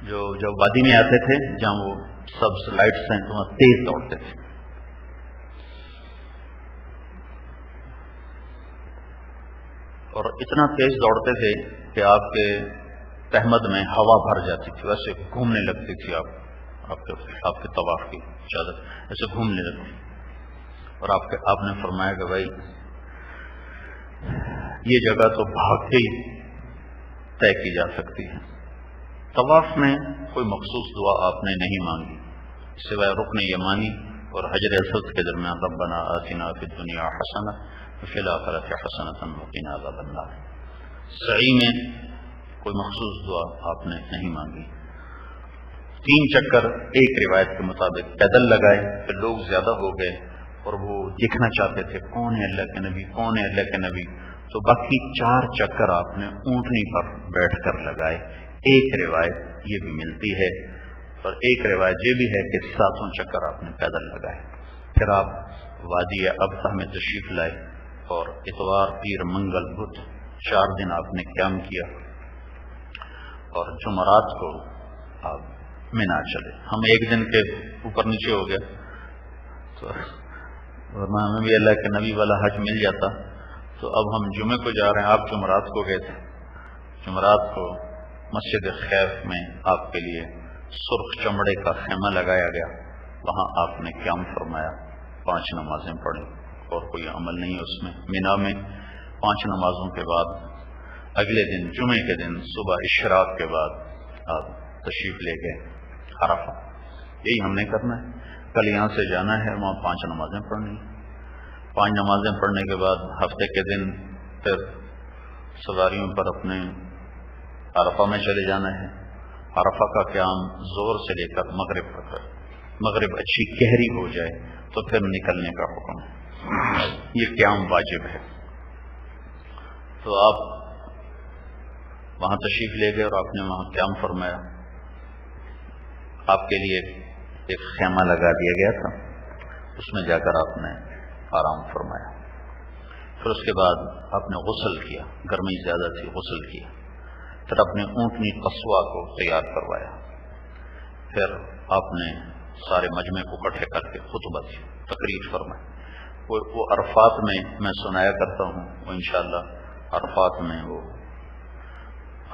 جو جب وادی میں آتے تھے جہاں وہ سبز لائٹس ہیں تو وہاں تیز دوڑتے تھے، اور اتنا تیز دوڑتے تھے کہ آپ کے تہمد میں ہوا بھر جاتی تھی، ویسے گھومنے لگتی تھی آپ کے طواف کی چادر ایسے گھومنے لگتی۔ اور آپ نے فرمایا کہ بھائی یہ جگہ تو بھاگ کے ہی طے کی جا سکتی ہے۔ طواف میں کوئی مخصوص دعا آپ نے نہیں مانگی سوائے رکن یمانی اور حجر اسود کے درمیان ربنا آتنا فی الدنیا حسنہ وفی الآخرۃ حسنۃ وقنا عذاب النار۔ سعی میں کوئی مخصوص دعا آپ نے نہیں مانگی۔ 3 چکر ایک روایت کے مطابق پیدل لگائے، پھر لوگ زیادہ ہو گئے اور وہ دیکھنا چاہتے تھے کون ہے اللہ کے نبی، کون ہے اللہ کے نبی، تو باقی 4 چکر آپ نے اونٹنی پر بیٹھ کر لگائے۔ ایک روایت یہ بھی ملتی ہے اور ایک روایت یہ بھی ہے کہ 7 چکر آپ نے پیدل لگائے۔ پھر آپ وادی ابتہ میں تشریف لائے اور اتوار پیر منگل بدھ 4 دن آپ نے قیام کیا اور جمعرات کو آپ مینا چلے. ہم ایک دن کے اوپر نیچے ہو گیا تو ورنہ ہمیں بھی اللہ کے نبی والا حج مل جاتا. تو اب ہم جمعے کو جا رہے ہیں, آپ جمعرات کو گئے تھے. جمعرات کو مسجد خیف میں آپ کے لیے سرخ چمڑے کا خیمہ لگایا گیا, وہاں آپ نے قیام فرمایا, 5 نمازیں پڑھی اور کوئی عمل نہیں اس میں. مینا میں 5 نمازوں کے بعد اگلے دن جمعے کے دن صبح اشراق کے بعد آپ تشریف لے گئے عرفہ. یہی ہم نے کرنا ہے. کل یہاں سے جانا ہے, وہاں 5 نمازیں پڑھنی. 5 نمازیں پڑھنے کے بعد ہفتے کے دن پھر سواریوں پر اپنے عرفہ میں چلے جانا ہے. عرفہ کا قیام زور سے لے کر مغرب تک, مغرب اچھی گہری ہو جائے تو پھر نکلنے کا حکم ہے. یہ قیام واجب ہے. تو آپ وہاں تشریف لے گئے اور آپ نے وہاں قیام فرمایا. آپ کے لیے ایک خیمہ لگا دیا گیا تھا, اس میں جا کر آپ نے آرام فرمایا. پھر اس کے بعد آپ نے غسل کیا, گرمی زیادہ تھی, غسل کیا. پھر اپنے اونٹنی قصوہ کو تیار کروایا. پھر آپ نے سارے مجمع کو اکٹھے کر کے خطبہ کی, تقریر فرمائی. وہ عرفات میں سنایا کرتا ہوں, وہ انشاءاللہ عرفات میں وہ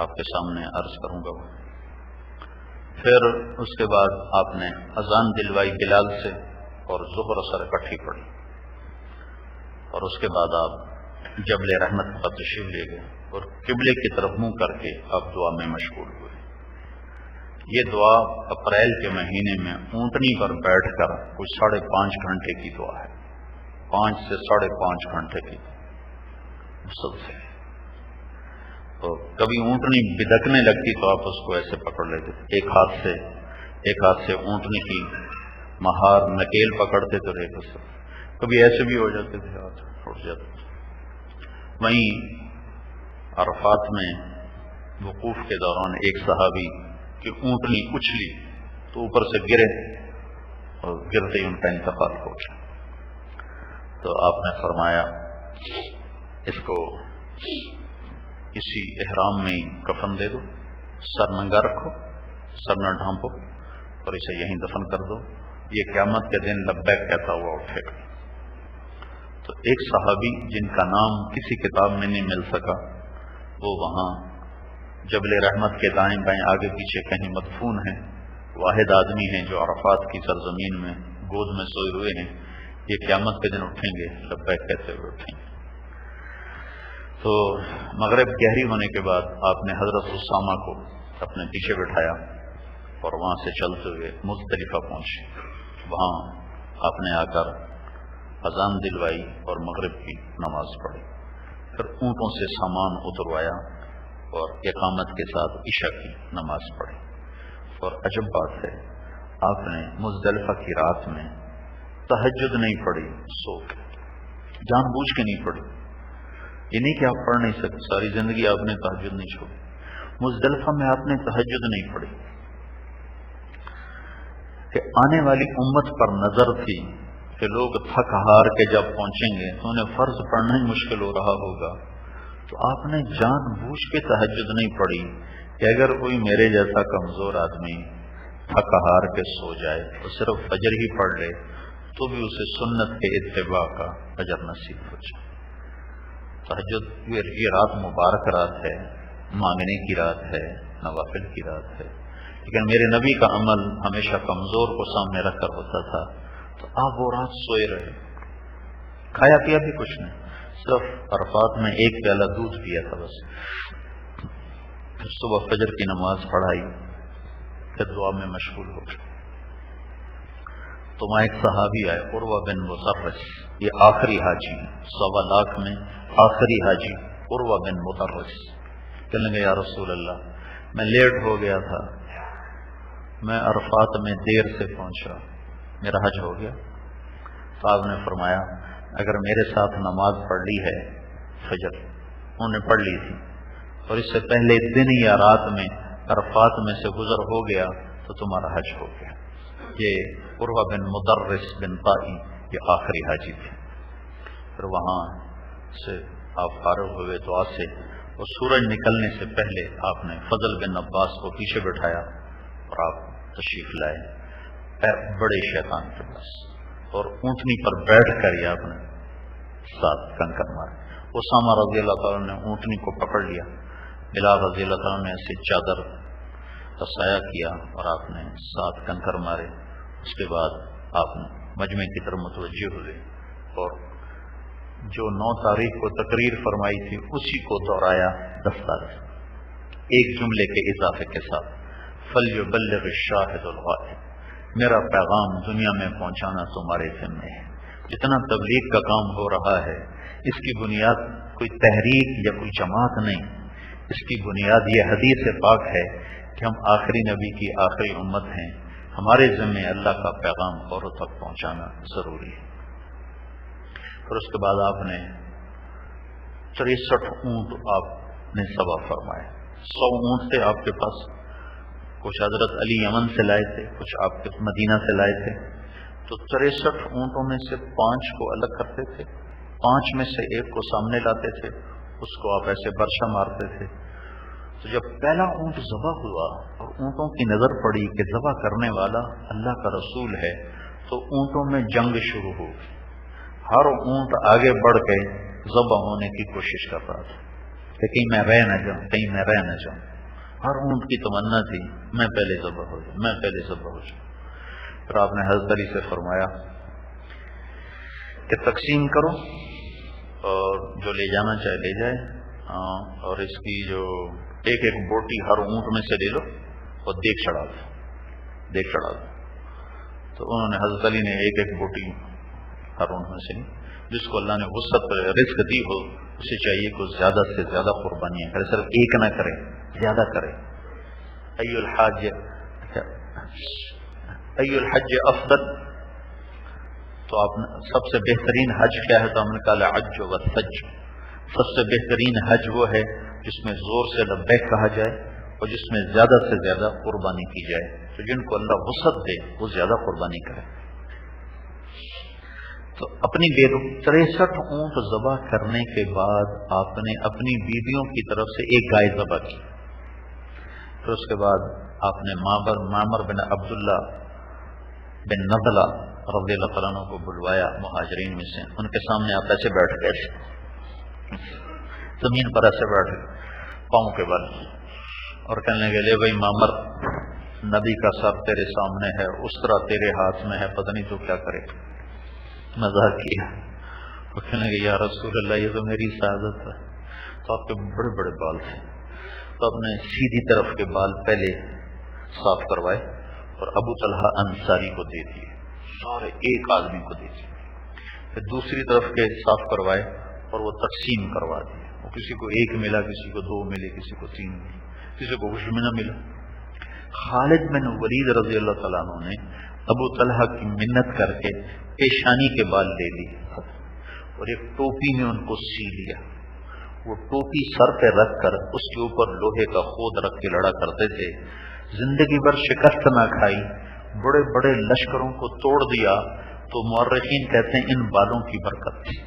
آپ کے سامنے عرض کروں گا. پھر اس کے بعد آپ نے اذان دلوائی بلال سے اور ظہر اثر اکٹھی پڑھی. اور اس کے بعد آپ جبل رحمت کا تشریف لے گئے اور قبلے کی طرف منہ کر کے آپ دعا میں مشغول ہوئے. یہ دعا اپریل کے مہینے میں اونٹنی پر بیٹھ کر کچھ 5.5 گھنٹے کی دعا ہے. 5 سے 5.5 گھنٹے کی مسلسل. تو کبھی اونٹنی بدکنے لگتی تو آپ اس کو ایسے پکڑ لیتے, ایک ہاتھ سے اونٹنی کی مہار نکیل پکڑتے تو رہتے سب. کبھی ایسے بھی ہو جاتے تھے, ہاتھ اٹھ جاتے تھے. وہیں عرفات میں وقوف کے دوران ایک صحابی کی اونٹنی اچھلی تو اوپر سے گرے اور گرتے ہی ان کا انتقال ہو گیا. تو آپ نے فرمایا اس کو کسی احرام میں کفن دے دو, سر ننگا رکھو, سر نہ ڈھانپو اور اسے یہیں دفن کر دو. یہ قیامت کے دن لبیک کہتا ہوا اٹھے گا. تو ایک صحابی جن کا نام کسی کتاب میں نہیں مل سکا, وہ وہاں جبل رحمت کے دائیں بائیں آگے پیچھے کہیں مدفون ہیں. واحد آدمی ہیں جو عرفات کی سرزمین میں گود میں سوئے ہوئے ہیں. یہ قیامت کے دن اٹھیں گے, لبیک کہتے ہوئے اٹھیں گے. تو مغرب گہری ہونے کے بعد آپ نے حضرت اسامہ کو اپنے پیچھے بٹھایا اور وہاں سے چلتے ہوئے مزدلفہ پہنچے. وہاں آپ نے آ کر اذان دلوائی اور مغرب کی نماز پڑھی. پھر اونٹوں سے سامان اتروایا اور اقامت کے ساتھ عشاء کی نماز پڑھی. اور عجب بات ہے, آپ نے مزدلفہ کی رات میں تہجد نہیں پڑھی, سو جان بوجھ کے نہیں پڑھی. یہ نہیں کہ آپ پڑھ نہیں سکتے, ساری زندگی آپ نے تہجد نہیں چھوڑی. مزدلفہ میں آپ نے تہجد نہیں پڑھی کہ آنے والی امت پر نظر تھی کہ لوگ تھک ہار کے جب پہنچیں گے تو انہیں فرض پڑھنا ہی مشکل ہو رہا ہوگا. تو آپ نے جان بوجھ کے تہجد نہیں پڑھی کہ اگر کوئی میرے جیسا کمزور آدمی تھک ہار کے سو جائے اور صرف فجر ہی پڑھ لے تو بھی اسے سنت کے اتباع کا اجر نصیب ہو جائے. تہجد یہ رات مبارک رات ہے, مانگنے کی رات ہے, نوافل کی رات ہے. لیکن میرے نبی کا عمل ہمیشہ کمزور کو سامنے رکھ کر ہوتا تھا. تو آپ وہ رات سوئے رہے, کھایا پیا بھی کچھ نہیں, صرف عرفات میں 1 پیالہ دودھ پیا تھا بس. پھر صبح فجر کی نماز پڑھائی, پھر دعا میں مشغول ہو گئے. تو وہاں ایک صحابی آئے, عروہ بن مطرس. یہ آخری حاجی, 1.25 لاکھ میں آخری حاجی عروہ بن مطرس. کہنے لگے یا رسول اللہ, میں لیٹ ہو گیا تھا, میں عرفات میں دیر سے پہنچا, میرا حج ہو گیا. تو آپ نے فرمایا اگر میرے ساتھ نماز پڑھ لی ہے فجر, انہوں نے پڑھ لی تھی, اور اس سے پہلے دن یا رات میں عرفات میں سے گزر ہو گیا تو تمہارا حج ہو گیا. یہ عروہ بن مدرس بن طائی یہ آخری حاجی تھے. پھر وہاں سے آپ فارغ ہوئے دعا سے، اور سورج نکلنے سے پہلے آپ نے فضل بن عباس کو پیچھے بٹھایا اور آپ تشریف لائے بڑے شیطان کے پاس، اور اونٹنی پر بیٹھ کر ہی آپ نے 7 کنکر مارے. اسامہ رضی اللہ تعالیٰ نے اونٹنی کو پکڑ لیا، بلال رضی اللہ تعالیٰ نے ایسے چادر کا سایہ کیا اور آپ نے 7 کنکر مارے. اس کے بعد آپ نے مجمع کی طرف متوجہ ہوئے اور جو 9 تاریخ کو تقریر فرمائی تھی اسی کو دہرایا 10 تاریخ، ایک جملے کے اضافے کے ساتھ، فَلْيُبَلِّغِ الشَّاهِدُ الْغَائِبُ، میرا پیغام دنیا میں پہنچانا تمہارے ذمہ ہے. جتنا تبلیغ کا کام ہو رہا ہے اس کی بنیاد کوئی تحریک یا کوئی جماعت نہیں، اس کی بنیاد یہ حدیث پاک ہے کہ ہم آخری نبی کی آخری امت ہیں، ہمارے ذمہ اللہ کا پیغام اوروں تک پہنچانا ضروری ہے. پھر اس کے بعد آپ نے 63 اونٹ آپ نے ذبح فرمائے. 100 اونٹ تھے آپ کے پاس، کچھ حضرت علی یمن سے لائے تھے، کچھ آپ کے مدینہ سے لائے تھے. تو 63 اونٹوں میں سے 5 کو الگ کرتے تھے، 5 میں سے ایک کو سامنے لاتے تھے، اس کو آپ ایسے برشا مارتے تھے. تو جب پہلا اونٹ ذبح ہوا اور اونٹوں کی نظر پڑی کہ ذبح کرنے والا اللہ کا رسول ہے، تو اونٹوں میں جنگ شروع ہو گئی. ہر اونٹ آگے بڑھ کے ذبح ہونے کی کوشش کر رہا تھا کہ کہیں میں رہ نہ جاؤں، کہیں میں رہ نہ جاؤں. ہر اونٹ کی تمنا تھی میں پہلے ذبح ہو جاؤں، میں پہلے ذبح ہو جاؤں. پھر آپ نے حضرت علی سے فرمایا کہ تقسیم کرو اور جو لے جانا چاہے لے جائے، اور اس کی جو ایک بوٹی ہر اونٹ میں سے لے لو اور دیکھ چڑھا دو. تو انہوں نے حضرت علی نے ایک بوٹی ہر اونٹ میں سے لی. جس کو اللہ نے وسعت رزق دی ہو اسے چاہیے کہ زیادہ سے زیادہ قربانیاں کرے، صرف ایک نہ کرے، زیادہ کرے. ای الحج افضل، تو آپ نے سب سے بہترین حج کیا ہے؟ تو ہم نے کہا الحج والسج، سب سے بہترین حج وہ ہے جس میں زور سے لبیک کہا جائے اور جس میں زیادہ سے زیادہ قربانی کی جائے. تو جن کو اللہ وسعت دے وہ زیادہ قربانی کرے. تو اپنی 63 اونٹ ذبح کرنے کے بعد آپ نے اپنی بیویوں کی طرف سے ایک گائے ذبح کی. پھر اس کے بعد آپ نے معمر بن عبداللہ بن نضلہ رضی اللہ تعالیٰ عنہ کو بلوایا مہاجرین میں سے. ان کے سامنے آپ ایسے بیٹھ گئے، زمین پر ایسے بیٹھ گئے پاؤں کے بل، اور کہنے لگے لے بھائی معمر، نبی کا سر تیرے سامنے ہے، اس طرح تیرے ہاتھ میں ہے، پتہ نہیں تو کیا کرے. مزاق کیا. وہ کہنے لگے یا رسول اللہ یہ تو میری سعادت ہے. تو آپ کے بڑے بڑے بال تھے، تو آپ نے سیدھی طرف کے بال پہلے صاف کروائے اور ابو طلحہ انصاری کو دے دیے، سارے ایک آدمی کو دے دیے. پھر دوسری طرف کے صاف کروائے اور وہ تقسیم کروا دیے. وہ کسی کو 1 ملا، کسی کو 2 ملے، کسی کو 3 ملے، کسی کو کچھ بھی نہ ملا. خالد بن ولید رضی اللہ تعالیٰ عنہ نے ابو طلحہ کی منت کر کے پیشانی کے بال لے لی اور ایک ٹوپی میں ان کو سی لیا. وہ ٹوپی سر پہ رکھ کر اس کے اوپر لوہے کا خود رکھ کے لڑا کرتے تھے. زندگی بھر شکست نہ کھائی، بڑے بڑے لشکروں کو توڑ دیا. تو مورخین کہتے ہیں ان بالوں کی برکت تھی.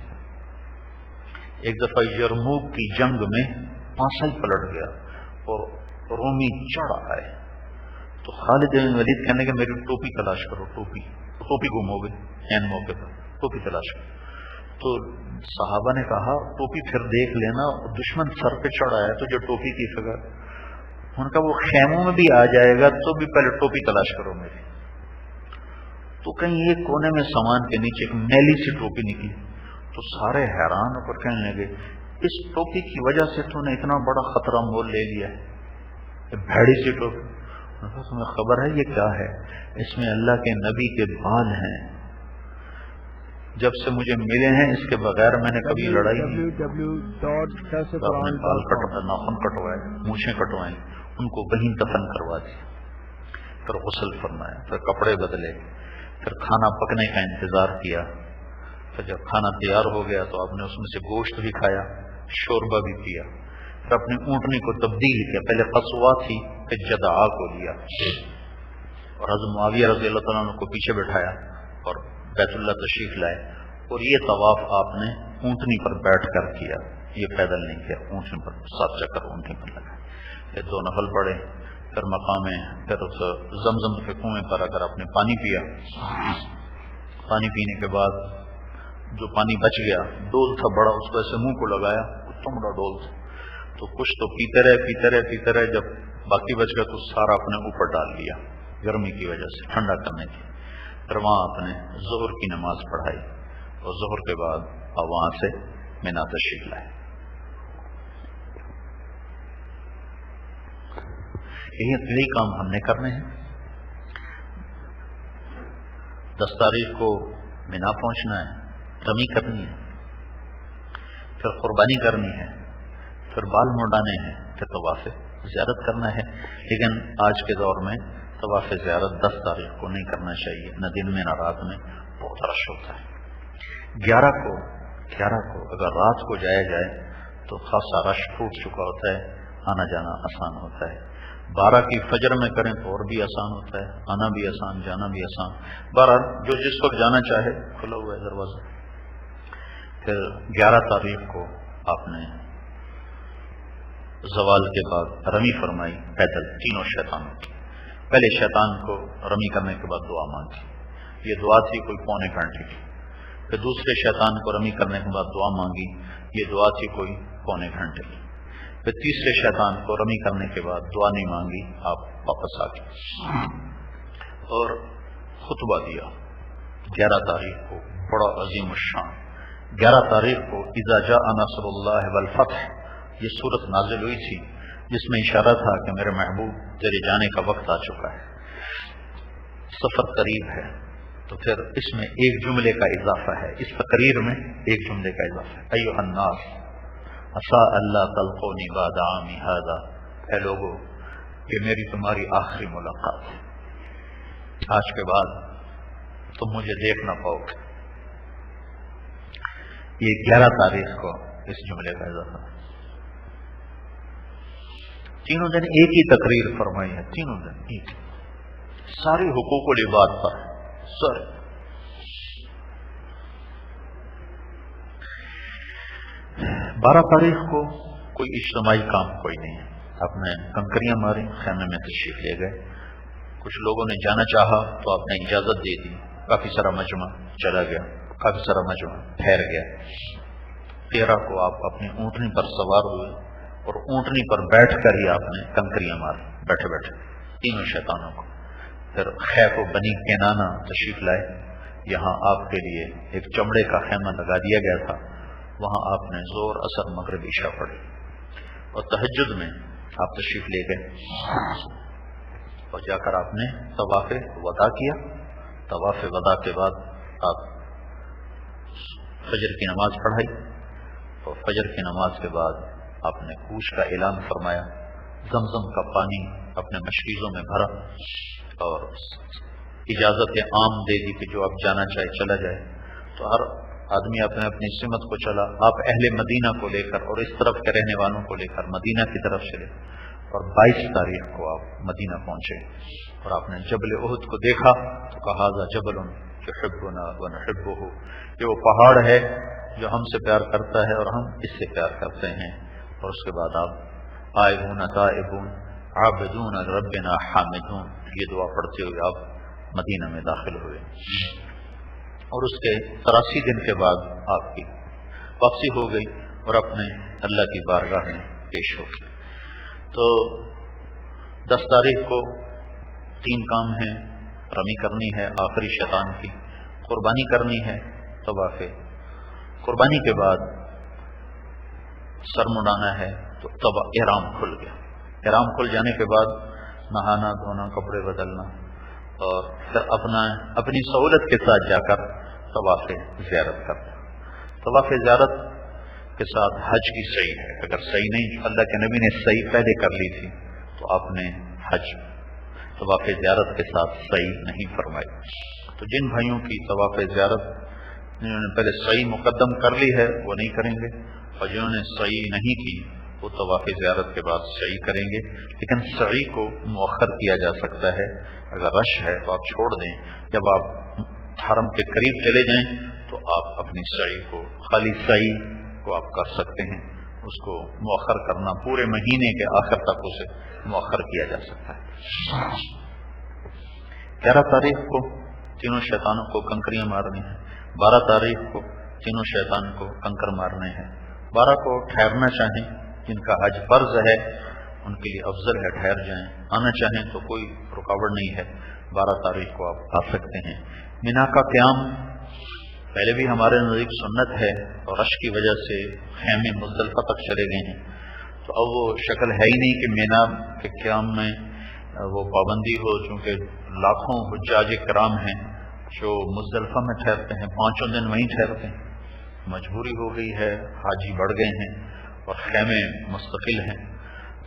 ایک دفعہ یرموک کی جنگ میں پانسا ہی پلٹ گیا اور رومی چڑھ آئے. تو خالد بن ولید کہنے کہ میری ٹوپی تلاش کرو، ٹوپی گم ہو گئی این موقع پر، ٹوپی تلاش کرو. تو صحابہ نے کہا ٹوپی پھر دیکھ لینا، دشمن سر پہ چڑھ آیا تو جو ٹوپی کی فکر. ان کا وہ خیموں میں بھی آ جائے گا تو بھی پہلے ٹوپی تلاش کرو میری. تو کہیں ایک کونے میں سامان کے نیچے ایک میلی سی ٹوپی نکلی. تو سارے حیران ہو کر کہنے لگے اس ٹوپی کی وجہ سے تو نے اتنا بڑا خطرہ مول لے لیا ہے، بھیڑی سی ٹوپی. تمہیں خبر ہے یہ کیا ہے؟ اس میں اللہ کے نبی کے بال ہیں، جب سے مجھے ملے ہیں اس کے بغیر میں نے کبھی لڑائی نہیں. اپنے بال کٹوائے، ناخن کٹوائے، مونچھیں کٹوائیں، ان کو وہیں دفن کروا دی. پھر غسل فرمایا، پھر کپڑے بدلے، پھر کھانا پکنے کا انتظار کیا. پھر جب کھانا تیار ہو گیا تو آپ نے اس میں سے گوشت بھی کھایا، شوربہ بھی پیا. پھر اپنی اونٹنی کو تبدیل کیا، پہلے قصوا تھی پھر جدعا کو لیا اور حضرت معاویہ رضی اللہ تعالیٰ عنہ کو پیچھے بٹھایا اور بیت اللہ تشریف لائے اور یہ طواف آپ نے اونٹنی پر بیٹھ کر کیا، یہ پیدل نہیں کیا، اونٹنی پر 7 چکر اونٹنی پر لگا، پھر 2 نفل پڑھے، پھر مقام پھر اس زمزم کے کنویں پر اگر آپ نے پانی پیا، پانی پینے کے بعد جو پانی بچ گیا، ڈول تھا بڑا، اس کو ایسے منہ کو لگایا، اتنا بڑا ڈول تھا، تو کچھ تو پیتے رہے، جب باقی بچ گیا تو سارا اپنے اوپر ڈال لیا گرمی کی وجہ سے، ٹھنڈا کرنے کی۔ پھر وہاں آپ نے ظہر کی نماز پڑھائی اور ظہر کے بعد آپ وہاں سے مینا تشریف لائے۔ یہی کام ہم نے کرنے ہیں۔ 10 تاریخ کو مینا پہنچنا ہے، رمی کرنی ہے، پھر قربانی کرنی ہے، پھر بال منڈانے ہیں، پھر طواف زیارت کرنا ہے۔ لیکن آج کے دور میں طواف زیارت 10 تاریخ کو نہیں کرنا چاہیے، نہ دن میں نہ رات میں، بہت رش ہوتا ہے۔ 11 کو اگر رات کو جایا جائے تو خاصا رش ٹوٹ چکا ہوتا ہے، آنا جانا آسان ہوتا ہے۔ 12 کی فجر میں کریں تو اور بھی آسان ہوتا ہے، آنا بھی آسان، جانا بھی آسان۔ بہرحال جو جس وقت جانا چاہے، کھلا ہوا ہے دروازہ۔ پھر 11 تاریخ کو آپ نے زوال کے بعد رمی فرمائی پیدل تینوں شیطانوں کی۔ پہلے شیطان کو رمی کرنے کے بعد دعا مانگی، یہ دعا تھی کوئی 1.25 گھنٹے کی۔ پھر دوسرے شیطان کو رمی کرنے کے بعد دعا مانگی، یہ دعا تھی کوئی 1.25 گھنٹے کی۔ پھر تیسرے شیطان کو رمی کرنے کے بعد دعا نہیں مانگی، آپ واپس آ گئے اور خطبہ دیا۔ 11 تاریخ کو بڑا عظیم الشان، 11 تاریخ کو اذا جاء نصر اللہ والفتح یہ صورت نازل ہوئی تھی، جس میں اشارہ تھا کہ میرے محبوب تیرے جانے کا وقت آ چکا ہے، سفر قریب ہے۔ تو پھر اس میں ایک جملے کا اضافہ ہے، اس تقریر میں ایک جملے کا اضافہ ہے، ایھا الناس عسى الا تلقوني بعد عامی ھذا، اے لوگو یہ میری تمہاری آخری ملاقات ہے، آج کے بعد تم مجھے دیکھ نہ پاؤ گے۔ یہ 11 تاریخ کو اس جملے کا اضافہ ہے۔ تینوں دن ایک ہی تقریر فرمائی ہے، تینوں دن ایک، ساری حقوق العباد پر سر۔ بارہ تاریخ کو کوئی اجتماعی کام کوئی نہیں ہے، آپ نے کنکریاں ماری، خیمے میں تشریف لے گئے، کچھ لوگوں نے جانا چاہا تو آپ نے اجازت دے دی، کافی سارا مجمع چلا گیا، کافی سارا مجمع ٹھہر گیا۔ 13 کو آپ اپنی اونٹنی پر سوار ہوئے اور اونٹنی پر بیٹھ کر ہی آپ نے کنکریاں ماری بیٹھے بیٹھے تینوں شیطانوں کو۔ پھر خیف و بنی کنانہ تشریف لائے، یہاں آپ کے لیے ایک چمڑے کا خیمہ لگا دیا گیا تھا، وہاں آپ نے زور اثر مغرب عشاء پڑھی اور تہجد میں آپ تشریف لے گئے اور جا کر آپ نے طواف وداع کیا۔ طواف وداع کے بعد آپ فجر کی نماز پڑھائی اور فجر کی نماز کے بعد آپ نے کوچ کا اعلان فرمایا، زمزم کا پانی اپنے مشکیزوں میں بھرا اور اجازت عام دے دی کہ جو آپ جانا چاہے چلا جائے۔ تو ہر آدمی اپنے اپنی سمت کو چلا، آپ اہل مدینہ کو لے کر اور اس طرف کے رہنے والوں کو لے کر مدینہ کی طرف چلے اور 22 تاریخ کو آپ مدینہ پہنچے اور آپ نے جبل احد کو دیکھا تو کہا ذا جبل یحبنا ونحبہ، یہ وہ پہاڑ ہے جو ہم سے پیار کرتا ہے اور ہم اس سے پیار کرتے ہیں۔ اور اس کے بعد آپ آئبون تائبون عابدون ربنا حامدون یہ دعا پڑھتے ہوئے آپ مدینہ میں داخل ہوئے اور اس کے 83 دن کے بعد آپ کی واپسی ہو گئی اور اپنے اللہ کی بارگاہ میں پیش ہو گئی۔ تو 10 تاریخ کو 3 کام ہیں، رمی کرنی ہے آخری شیطان کی، قربانی کرنی ہے طواف، قربانی کے بعد سر مڈانا ہے تو احرام کھل گیا، احرام کھل جانے کے بعد نہانا دھونا کپڑے بدلنا اور پھر اپنی سہولت کے ساتھ جا کر طواف زیارت کرنا۔ طواف زیارت کے ساتھ حج کی صحیح ہے، اگر صحیح نہیں، اللہ کے نبی نے صحیح پہلے کر لی تھی تو آپ نے حج طواف زیارت کے ساتھ صحیح نہیں فرمائی۔ تو جن بھائیوں کی طواف زیارت جنہوں نے پہلے صحیح مقدم کر لی ہے وہ نہیں کریں گے، اور جنہوں نے صحیح نہیں کی وہ طواف زیارت کے بعد صحیح کریں گے، لیکن صحیح کو مؤخر کیا جا سکتا ہے۔ اگر رش ہے تو آپ چھوڑ دیں، جب آپ حرم کے قریب چلے جائیں تو آپ اپنی سعی کو، خالی سعی کو آپ کر سکتے ہیں، اس کو مؤخر کرنا پورے مہینے کے آخر تک اسے مؤخر کیا جا سکتا ہے۔ 11 تاریخ کو تینوں شیطانوں کو کنکریاں مارنی ہیں، 12 تاریخ کو تینوں شیطان کو کنکر مارنے ہیں، 12 کو ٹھہرنا چاہیں، جن کا حج فرض ہے ان کے لیے افضل ہے ٹھہر جائیں، آنا چاہیں تو کوئی رکاوٹ نہیں ہے، 12 تاریخ کو آپ آ سکتے ہیں۔ مینا کا قیام پہلے بھی ہمارے نزدیک سنت ہے، اور رش کی وجہ سے خیمے مزدلفہ تک چلے گئے ہیں، تو اب وہ شکل ہے ہی نہیں کہ مینا کے قیام میں وہ پابندی ہو، چونکہ لاکھوں حجاج کرام ہیں جو مزدلفہ میں ٹھہرتے ہیں، 5 دن وہیں ٹھہرتے ہیں، مجبوری ہو گئی ہے، حاجی بڑھ گئے ہیں اور خیمے مستقل ہیں۔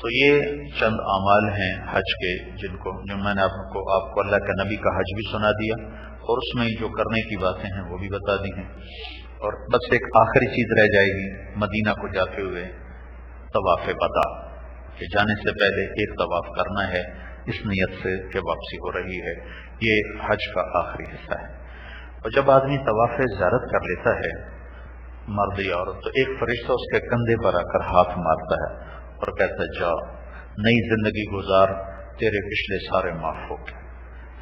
تو یہ چند اعمال ہیں حج کے جو میں نے آپ کو اللہ کے نبی کا حج بھی سنا دیا، اور اس میں جو کرنے کی باتیں ہیں وہ بھی بتا دی ہیں۔ اور بس ایک آخری چیز رہ جائے گی، مدینہ کو جاتے ہوئے طواف ودا، کہ جانے سے پہلے ایک طواف کرنا ہے اس نیت سے کہ واپسی ہو رہی ہے، یہ حج کا آخری حصہ ہے۔ اور جب آدمی طواف زیارت کر لیتا ہے، مرد یا عورت، تو ایک فرشتہ اس کے کندھے پر آ کر ہاتھ مارتا ہے اور کہتا ہے جا نئی زندگی گزار، تیرے پچھلے سارے معاف ہو گئے،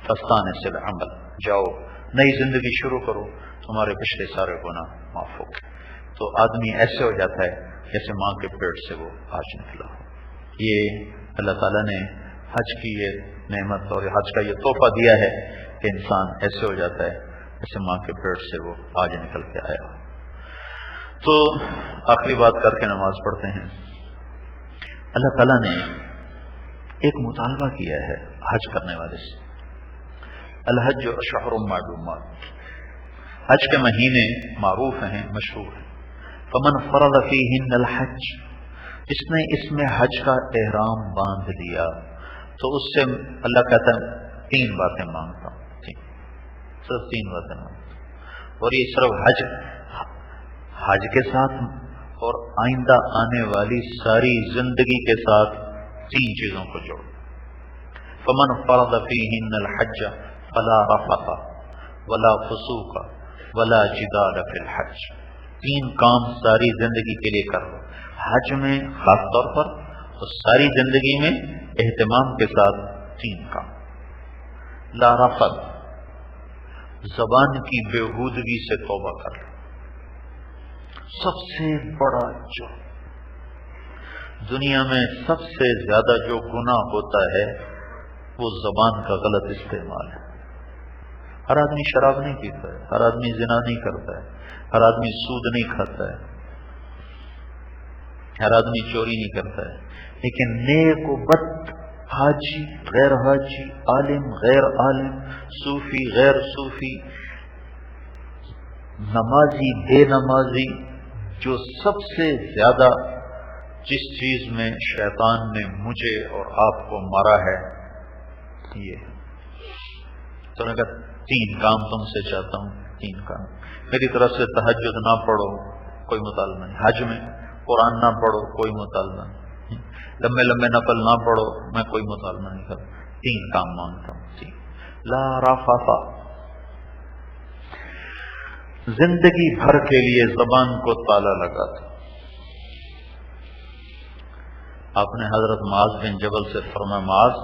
فستان سے عمل، جاؤ نئی زندگی شروع کرو، تمہارے پچھلے سارے گناہ معاف ہو گئے۔ تو آدمی ایسے ہو جاتا ہے جیسے ماں کے پیٹ سے وہ آج نکلا ہو۔ یہ اللہ تعالیٰ نے حج کی یہ نعمت اور حج کا یہ تحفہ دیا ہے کہ انسان ایسے ہو جاتا ہے جیسے ماں کے پیٹ سے وہ آج نکل کے آیا ہو۔ تو آخری بات کر کے نماز پڑھتے ہیں۔ اللہ تعالیٰ نے ایک مطالبہ کیا ہے حج کرنے والے سے، الحج اشہر معلومات، حج کے مہینے معروف ہیں، مشہور ہیں۔ فمن فرض فیہن الحج، جس نے اس میں حج کا احرام باندھ لیا تو اس سے اللہ کہتا ہے 3 باتیں مانگتا ہوں، صرف 3 باتیں مانگتا ہوں، اور یہ صرف حج کے ساتھ اور آئندہ آنے والی ساری زندگی کے ساتھ 3 چیزوں کو جوڑ۔ فمن فرض فیہن الحج فلا رفث ولا فسوق ولا جدال فی الحج، 3 کام ساری زندگی کے لیے کر لو، حج میں خاص طور پر اور ساری زندگی میں اہتمام کے ساتھ 3 کام۔ لا رفث، زبان کی بےہودگی سے توبہ کر لو، سب سے بڑا جو دنیا میں سب سے زیادہ جو گناہ ہوتا ہے وہ زبان کا غلط استعمال ہے۔ ہر آدمی شراب نہیں پیتا ہے، ہر آدمی زنا نہیں کرتا ہے، ہر آدمی سود نہیں کھاتا ہے، ہر آدمی چوری نہیں کرتا ہے، لیکن نیک و بد، حاجی غیر حاجی، عالم غیر عالم، صوفی غیر صوفی، نمازی بے نمازی، جو سب سے زیادہ جس چیز میں شیطان نے مجھے اور آپ کو مارا ہے یہ، تو نے کہا 3 کام تم سے چاہتا ہوں، 3 کام۔ میری طرف سے تہجد نہ پڑھو، کوئی مطالبہ نہیں، حج میں قرآن نہ پڑھو، کوئی مطالبہ نہیں، لمبے لمبے نفل نہ پڑھو، میں کوئی مطالبہ نہیں کرتا، 3 کام مانگتا ہوں۔ 3 لا رفث، زندگی بھر کے لیے زبان کو تالا لگا دو۔ آپ نے حضرت معاذ بن جبل سے فرمایا معاذ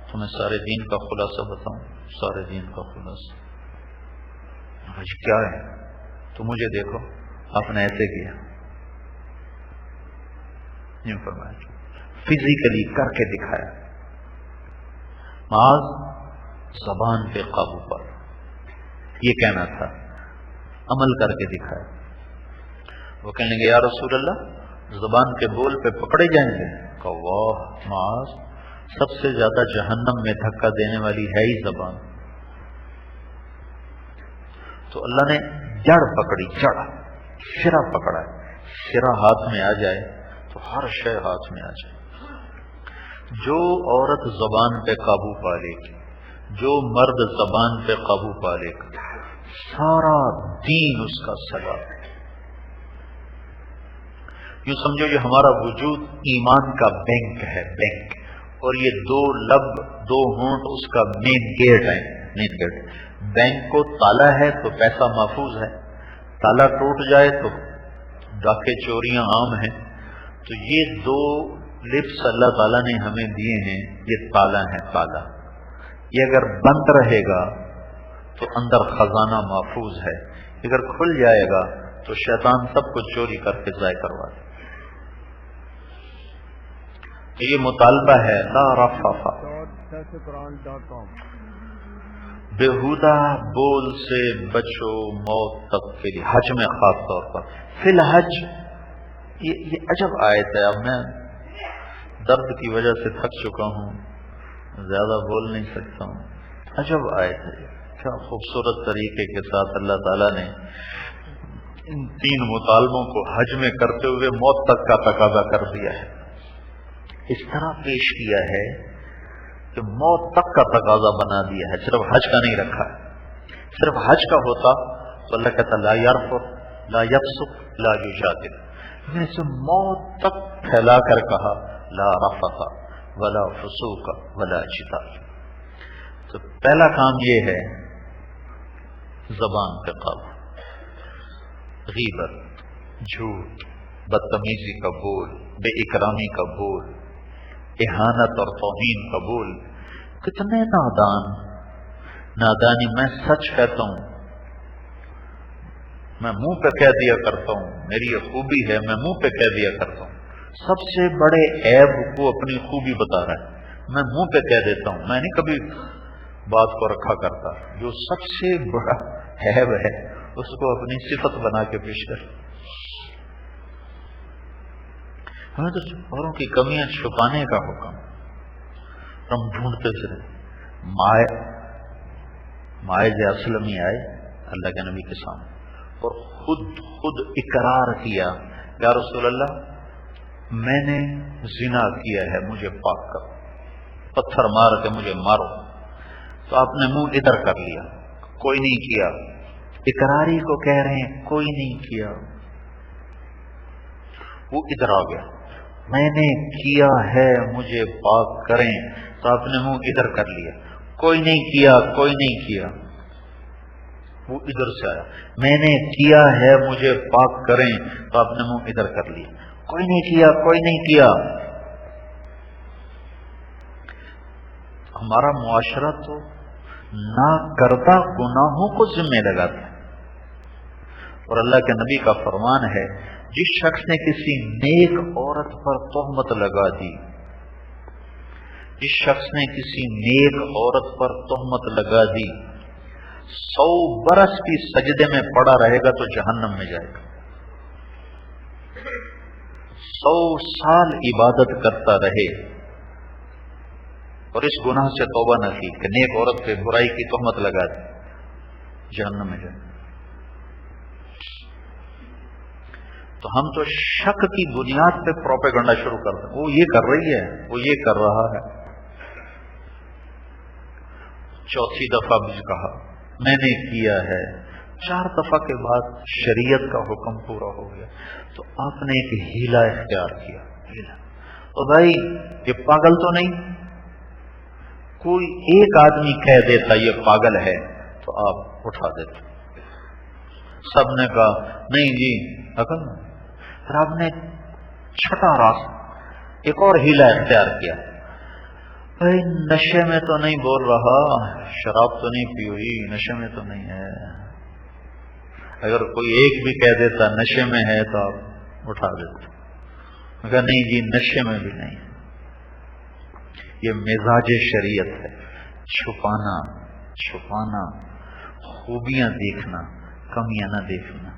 تمہیں سارے دین کا خلاصہ بتاؤں، سارے دین کا خلاصہ، آج کیا ہے تو مجھے دیکھو، آپ نے ایسے کیا، یوں فرمایا، فزیکلی کر کے دکھایا۔ معاذ زبان پہ قابو پر، یہ کہنا تھا، عمل کر کے دکھایا۔ وہ کہنے لگے یا رسول اللہ زبان کے بول پہ پکڑے جائیں گے؟ کہ واہ معاذ، سب سے زیادہ جہنم میں دھکا دینے والی ہے ہی زبان۔ تو اللہ نے جڑ پکڑی، جڑ، سرا پکڑا ہے، سرا ہاتھ میں آ جائے تو ہر شے ہاتھ میں آ جائے۔ جو عورت زبان پہ قابو پا لے گی، جو مرد زبان پہ قابو پا لے گا، سارا دین اس کا سلا ہے۔ یوں سمجھو یہ ہمارا وجود ایمان کا بینک ہے، بینک، اور یہ 2 لب 2 ہونٹ اس کا مین گیٹ ہے، مین گیٹ۔ بینک کو تالا ہے تو پیسہ محفوظ ہے، تالا ٹوٹ جائے تو ڈاکے چوریاں عام ہیں. تو یہ دو لپس اللہ تعالیٰ نے ہمیں دیے ہیں، یہ تالا ہے. تالا یہ اگر بند رہے گا تو اندر خزانہ محفوظ ہے، اگر کھل جائے گا تو شیطان سب کو چوری کر کے ضائع کروا دے. یہ مطالبہ ہے لا رفافا، بےہودہ بول سے بچو موت تک کے لیے، حج میں خاص طور پر. فی الحج یہ عجب آیت ہے. اب میں درد کی وجہ سے تھک چکا ہوں، زیادہ بول نہیں سکتا ہوں. عجب آیت ہے، کیا خوبصورت طریقے کے ساتھ اللہ تعالیٰ نے ان تین مطالبوں کو حج میں کرتے ہوئے موت تک کا تقاضا کر دیا ہے. اس طرح پیش کیا ہے کہ موت تک کا تقاضا بنا دیا ہے، صرف حج کا نہیں رکھا. صرف حج کا ہوتا تو اللہ کہتا لا یرفث لا یفسق لا یجادل، میں سے موت تک پھیلا کر کہا لا رفث ولا فسوق ولا جدال. تو پہلا کام یہ ہے زبان پہ قابو، غیبت، جھوٹ، بدتمیزی کا بول، بے اکرامی کا بول، اہانت اور توہین کا بول. کتنے نادانی. میں سچ کہتا ہوں، میں منہ پہ کہہ دیا کرتا ہوں، میری یہ خوبی ہے، میں منہ پہ کہہ دیا کرتا ہوں. سب سے بڑے عیب کو اپنی خوبی بتا رہا ہے، میں منہ پہ کہہ دیتا ہوں، میں نہیں کبھی بات کو رکھا کرتا. جو سب سے بڑا عیب ہے اس کو اپنی صفت بنا کے پیش کر. ہمیں تو اوروں کی کمیاں چھپانے کا حکم، ہم ڈھونڈتے پھرے. مائز اسلمی آئے اللہ کے نبی کے سامنے اور خود اقرار کیا یا رسول اللہ میں نے زنا کیا ہے، مجھے پاک کرو، پتھر مار کے مجھے مارو. تو آپ نے منہ ادھر کر لیا، کوئی نہیں کیا. اقراری کو کہہ رہے ہیں کوئی نہیں کیا. وہ ادھر آ گیا، میں نے کیا ہے مجھے پاک کریں. تو آپ نے منہ ادھر کر لیا، کوئی نہیں کیا، کوئی نہیں کیا. وہ ادھر سے آیا، میں نے کیا ہے مجھے پاک کریں. تو آپ نے منہ ادھر کر لیا، کوئی نہیں کیا، کوئی نہیں کیا. ہمارا معاشرہ تو نہ کردہ گناہوں کو ذمہ لگاتا ہے. اور اللہ کے نبی کا فرمان ہے جس شخص نے کسی نیک عورت پر تہمت لگا دی، جس شخص نے کسی نیک عورت پر تہمت لگا دی، 100 برس کی سجدے میں پڑا رہے گا تو جہنم میں جائے گا. 100 سال عبادت کرتا رہے اور اس گناہ سے توبہ نہ کی کہ نیک عورت پہ برائی کی تہمت لگا دی، جہنم میں جائے. تو ہم تو شک کی بنیاد پہ پروپیگنڈا شروع کرتے ہیں، وہ یہ کر رہی ہے، وہ یہ کر رہا ہے. چوتھی دفعہ بھی کہا میں نے کیا ہے، 4 دفعہ کے بعد شریعت کا حکم پورا ہو گیا تو آپ نے ایک ہیلا اختیار کیا. تو بھائی یہ پاگل تو نہیں؟ کوئی ایک آدمی کہہ دیتا یہ پاگل ہے تو آپ اٹھا دیتے. سب نے کہا نہیں جی عقل. پھر آپ نے چھٹا راستہ ایک اور ہیلا اختیار کیا. بھائی نشے میں تو نہیں بول رہا، شراب تو نہیں پی ہوئی، نشے میں تو نہیں ہے. اگر کوئی ایک بھی کہہ دیتا نشے میں ہے تو آپ اٹھا دیتے. مگر نہیں جی نشے میں بھی نہیں. یہ مزاج شریعت ہے، چھپانا، خوبیاں دیکھنا، کمیاں نہ دیکھنا.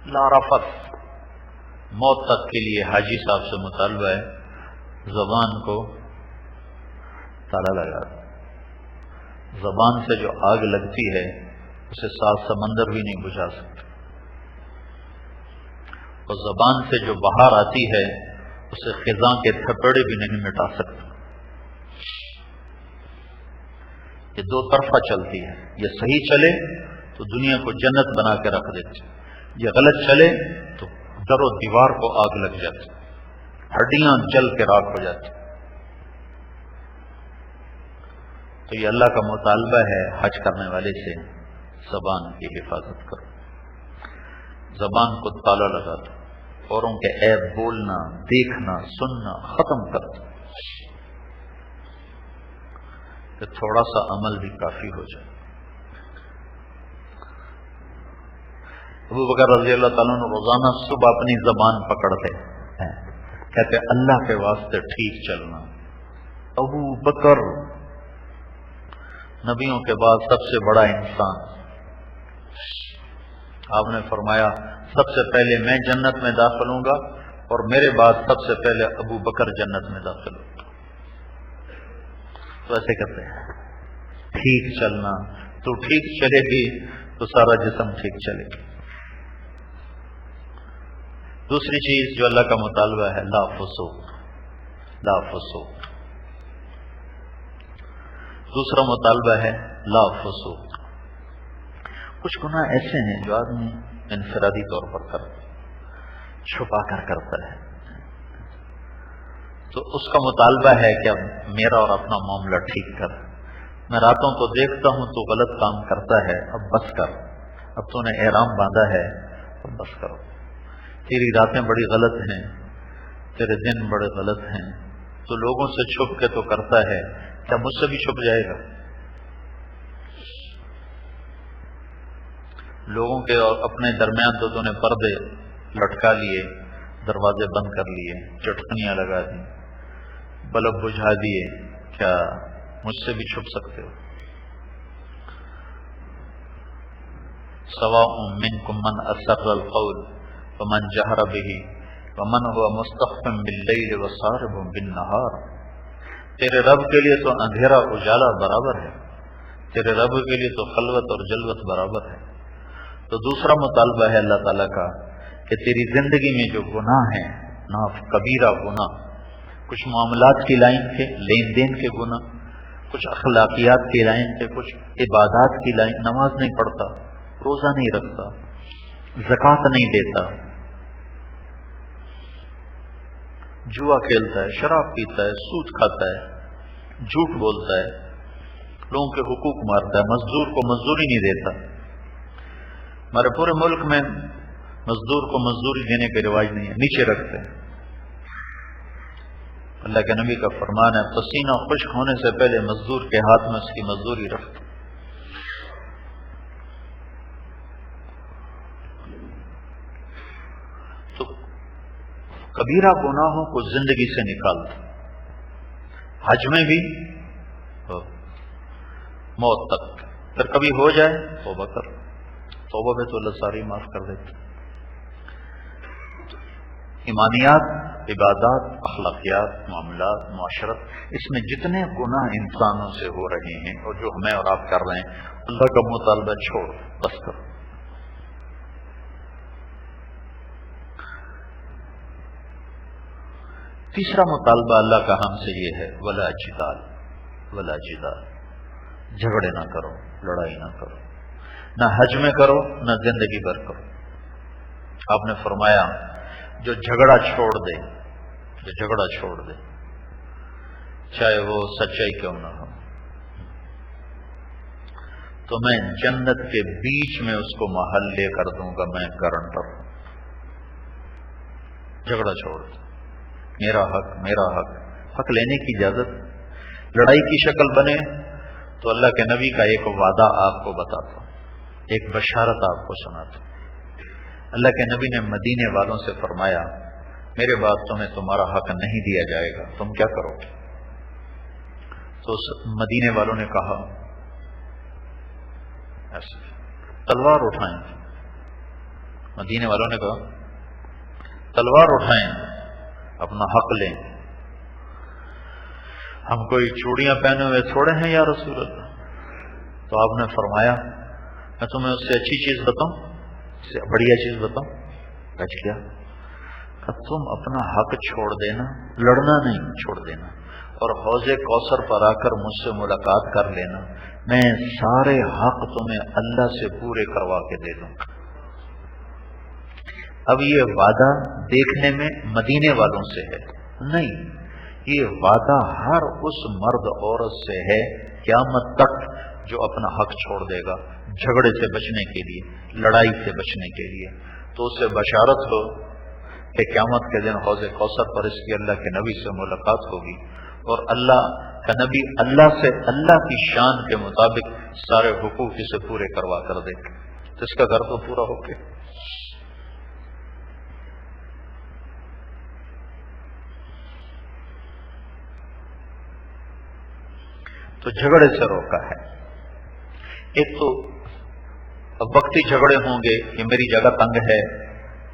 لا رفث، موت تک کے لیے حاجی صاحب سے مطالبہ ہے زبان کو تالا لگا. زبان سے جو آگ لگتی ہے اسے 7 سمندر بھی نہیں بجھا سکتے، اور زبان سے جو بہار آتی ہے اسے خزاں کے تھپڑے بھی نہیں مٹا سکتے. یہ 2 طرفہ چلتی ہے، یہ صحیح چلے تو دنیا کو جنت بنا کے رکھ دیتی، یہ غلط چلے تو در و دیوار کو آگ لگ جاتی. ہڈیاں جل کے راکھ ہو جاتی. تو یہ اللہ کا مطالبہ ہے حج کرنے والے سے، زبان کی حفاظت کرو، زبان کو تالا لگا دو، اوروں کے عیب بولنا، دیکھنا، سننا ختم کر دو کہ تھوڑا سا عمل بھی کافی ہو جائے. ابو بکر رضی اللہ تعالیٰ عنہ روزانہ صبح اپنی زبان پکڑتے ہیں، کہتے اللہ کے واسطے ٹھیک چلنا. ابو بکر نبیوں کے بعد سب سے بڑا انسان، آپ نے فرمایا سب سے پہلے میں جنت میں داخل ہوں گا اور میرے بعد سب سے پہلے ابو بکر جنت میں داخل ہوں گا. تو ایسے کرتے ہیں ٹھیک چلنا. تو ٹھیک چلے گی تو سارا جسم ٹھیک چلے گی. دوسری چیز جو اللہ کا مطالبہ ہے، لا فسوق، لا فسوق. دوسرا مطالبہ ہے لا فسوق. کچھ گناہ ایسے ہیں جو آدمی انفرادی طور پر کرتا ہے، چھپا کر کرتا ہے، تو اس کا مطالبہ ہے کہ اب میرا اور اپنا معاملہ ٹھیک کر. میں راتوں کو دیکھتا ہوں تو غلط کام کرتا ہے، اب بس کر. اب تو نے احرام باندھا ہے، اب بس کرو. تیری راتیں بڑی غلط ہیں، تیرے دن بڑے غلط ہیں، تو لوگوں سے چھپ کے تو کرتا ہے، کیا مجھ سے بھی چھپ جائے گا؟ لوگوں کے اور اپنے درمیان تو نے پردے لٹکا لیے، دروازے بند کر لیے، چٹکنیاں لگا دی، بلب بجھا دیے، کیا مجھ سے بھی چھپ سکتے ہو؟ سواء منکم من اسر القول ومن جہر به ومن هو مستخف باللیل وسارب بالنہار. تیرے رب کے لیے تو اندھیرا اجالا برابر ہے، تیرے رب کے لیے تو خلوت اور جلوت برابر ہے. تو دوسرا مطالبہ ہے اللہ تعالیٰ کا کہ تیری زندگی میں جو گناہ ہیں، کبیرہ گناہ، کچھ معاملات کی لائن کے، لین دین کے گناہ، کچھ اخلاقیات کی لائن کے، کچھ عبادات کی لائن، نماز نہیں پڑھتا، روزہ نہیں رکھتا، زکوٰۃ نہیں دیتا، جوا کھیلتا ہے، شراب پیتا ہے، سود کھاتا ہے، جھوٹ بولتا ہے، لوگوں کے حقوق مارتا ہے، مزدور کو مزدوری نہیں دیتا. ہمارے پورے ملک میں مزدور کو مزدوری دینے کے رواج نہیں ہے، نیچے رکھتے ہیں. اللہ کے نبی کا فرمان ہے پسینہ خشک ہونے سے پہلے مزدور کے ہاتھ میں اس کی مزدوری رکھتے. تو کبیرہ گناہوں کو زندگی سے نکالتا. حج میں بھی موت تک، پھر کبھی ہو جائے توبہ کر، توبہ میں تو اللہ ساری معاف کر دیتے. ایمانیات، عبادات، اخلاقیات، معاملات، معاشرت، اس میں جتنے گناہ انسانوں سے ہو رہے ہیں اور جو ہمیں اور آپ کر رہے ہیں، اللہ کا مطالبہ چھوڑ، بس کرو. تیسرا مطالبہ اللہ کا ہم سے یہ ہے، ولا جدال، ولا جدال. جھگڑے نہ کرو، لڑائی نہ کرو، نہ حج میں کرو، نہ زندگی بھر کرو. آپ نے فرمایا جو جھگڑا چھوڑ دے، جو جھگڑا چھوڑ دے، چاہے وہ سچائی کیوں نہ ہو، تو میں جنت کے بیچ میں اس کو محل لے کر دوں گا، میں گارنٹر ہوں. جھگڑا چھوڑ دے، میرا حق، میرا حق. حق لینے کی اجازت. لڑائی کی شکل بنے تو اللہ کے نبی کا ایک وعدہ آپ کو بتاتا ہوں، ایک بشارت آپ کو سناتا ہوں. اللہ کے نبی نے مدینے والوں سے فرمایا میرے بعد تمہیں تمہارا حق نہیں دیا جائے گا، تم کیا کرو؟ تو مدینے والوں نے کہا ایسے تلوار اٹھائیں. مدینے والوں نے کہا تلوار اٹھائیں، اپنا حق لیں. ہم کوئی چوڑیاں پہنے ہوئے تھوڑے ہیں یا رسول اللہ. تو آپ نے فرمایا میں تمہیں اس سے اچھی چیز بتاؤں، اس سے بڑھیا چیز بتاؤں. کچھ کیا؟ کہ تم اپنا حق چھوڑ دینا، لڑنا نہیں، چھوڑ دینا، اور حوض کوثر پر آ کر مجھ سے ملاقات کر لینا، میں سارے حق تمہیں اللہ سے پورے کروا کے دے دوں. اب یہ وعدہ دیکھنے میں مدینے والوں سے ہے، نہیں، یہ وعدہ ہر اس مرد عورت سے ہے قیامت تک جو اپنا حق چھوڑ دے گا جھگڑے سے بچنے کے لیے، لڑائی سے بچنے کے لیے، تو اس سے بشارت ہو کہ قیامت کے دن حوض کوثر پر اس کی اللہ کے نبی سے ملاقات ہوگی، اور اللہ کا نبی اللہ سے اللہ کی شان کے مطابق سارے حقوق اسے پورے کروا کر دے، تو اس کا گھر تو پورا ہو گیا۔ تو جھگڑے سے روکا ہے۔ ایک تو اب وقتی جھگڑے ہوں گے، یہ میری جگہ تنگ ہے،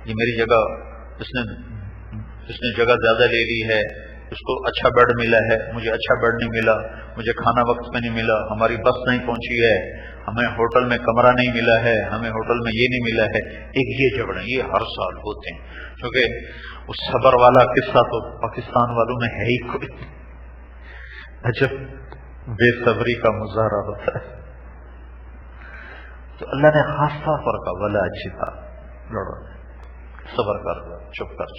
یہ میری جگہ اس نے جگہ زیادہ لے لی ہے، اس کو اچھا بیڈ ملا ہے، مجھے اچھا بیڈ نہیں ملا، مجھے کھانا وقت پہ نہیں ملا، ہماری بس نہیں پہنچی ہے، ہمیں ہوٹل میں کمرہ نہیں ملا ہے، ہمیں ہوٹل میں یہ نہیں ملا ہے، ایک یہ جھگڑے یہ ہر سال ہوتے ہیں، کیونکہ اس صبر والا قصہ تو پاکستان والوں میں ہے ہی کوئی، عجب بے صبری کا مظاہرہ ہوتا ہے۔ تو اللہ نے خاص طور پر کہا ولا اچھی تھا، لڑو، صبر کر دو، چپ کر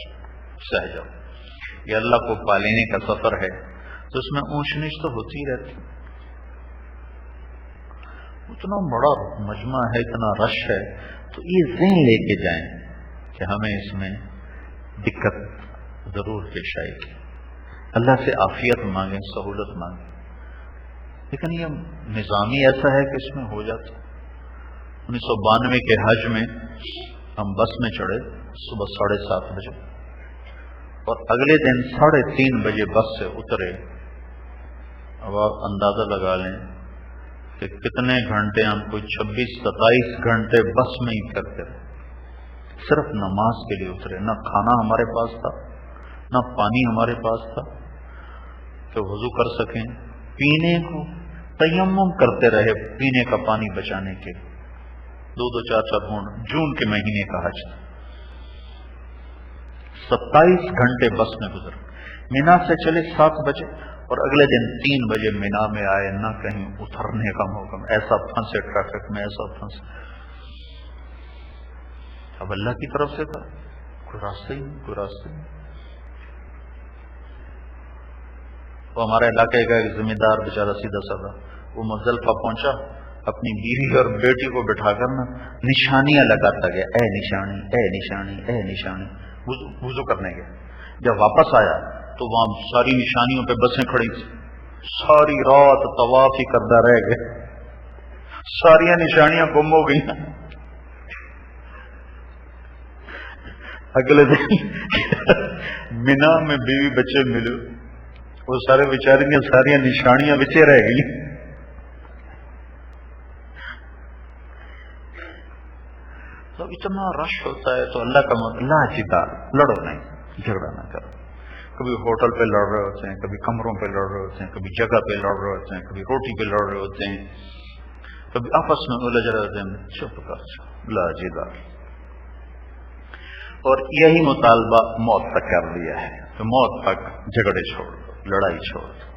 سہ جاؤ، یہ اللہ کو پالینے کا سفر ہے، تو اس میں اونچ نیچ تو ہوتی ہی رہتی، اتنا بڑا مجمع ہے، اتنا رش ہے، تو یہ ذہن لے کے جائیں کہ ہمیں اس میں دقت ضرور پیش آئے گی، اللہ سے عافیت مانگیں، سہولت مانگیں، لیکن یہ نظامی ایسا ہے کہ اس میں ہو جاتا۔ 1992 کے حج میں ہم بس میں چڑھے صبح 7:30 بجے، اور اگلے دن 3:30 بجے بس سے اترے۔ اب آپ اندازہ لگا لیں کہ کتنے گھنٹے، ہم کوئی 26-27 گھنٹے بس میں ہی کرتے رہے، صرف نماز کے لیے اترے، نہ کھانا ہمارے پاس تھا، نہ پانی ہمارے پاس تھا کہ وضو کر سکیں، پینے کو تیمم کرتے رہے، پینے کا پانی بچانے کے، 2-2 4-4 گھونٹ، جون کے مہینے کا حج تھا، 27 گھنٹے بس میں گزر، مینا سے چلے 7 بجے اور اگلے دن 3 بجے مینا میں آئے، نہ کہیں اترنے کا موقع، ایسا پھنسے ٹریفک میں، ایسا پھنسے۔ اب اللہ کی طرف سے تھا، کوئی راستے ہی کوئی راستے نہیں۔ وہ ہمارے علاقے کا ایک ذمہ دار بیچارہ سیدھا سادہ، وہ مزدلفہ پہنچا، اپنی بیوی اور بیٹی کو بٹھا کر نا نشانیاں لگاتا گیا، اے نشانی، اے نشانی، اے نشانی، وضو کرنے گیا۔ جب واپس آیا تو وہاں ساری نشانیوں پہ بسیں کھڑی تھی، ساری رات طواف ہی کرتا رہ گئے، ساری نشانیاں گم ہو گئی۔ اگلے دن مینا میں بیوی بچے ملے، وہ سارے بیچاری نے ساری نشانیاں بچے رہ گئی۔ تو اتنا رش ہوتا ہے، تو اللہ کا اللہ چیتا، لڑو نہیں، جھگڑا نہ کرو۔ کبھی ہوٹل پہ لڑ رہے ہوتے ہیں، کبھی کمروں پہ لڑ رہے ہوتے ہیں، کبھی جگہ پہ لڑ رہے ہوتے ہیں، کبھی روٹی پہ لڑ رہے ہوتے ہیں، کبھی آپس میں الجھ رہے ہوتے ہیں، چپ کر لا جیدا۔ اور یہی مطالبہ موت تک کر لیا ہے کہ موت تک جھگڑے چھوڑ دو، لڑائی چھوڑ دو۔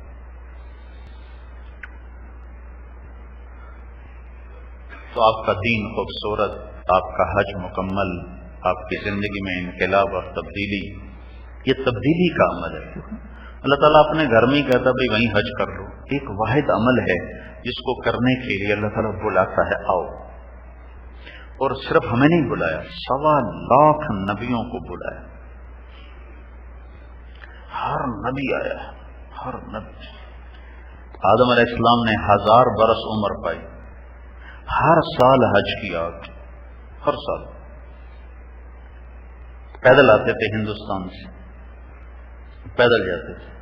تو آپ کا دین خوبصورت، آپ کا حج مکمل، آپ کی زندگی میں انقلاب اور تبدیلی، یہ تبدیلی کا عمل ہے۔ اللہ تعالیٰ اپنے گھر میں ہی کہتا بھائی وہیں حج کر لو، ایک واحد عمل ہے جس کو کرنے کے لیے اللہ تعالیٰ بلاتا ہے آؤ، اور صرف ہمیں نہیں بلایا، 1.25 لاکھ نبیوں کو بلایا، ہر نبی آیا ہے، ہر نبی۔ آدم علیہ السلام نے 1000 برس عمر پائی، ہر سال حج کیا، ہر سال پیدل آتے تھے، ہندوستان سے پیدل جاتے تھے۔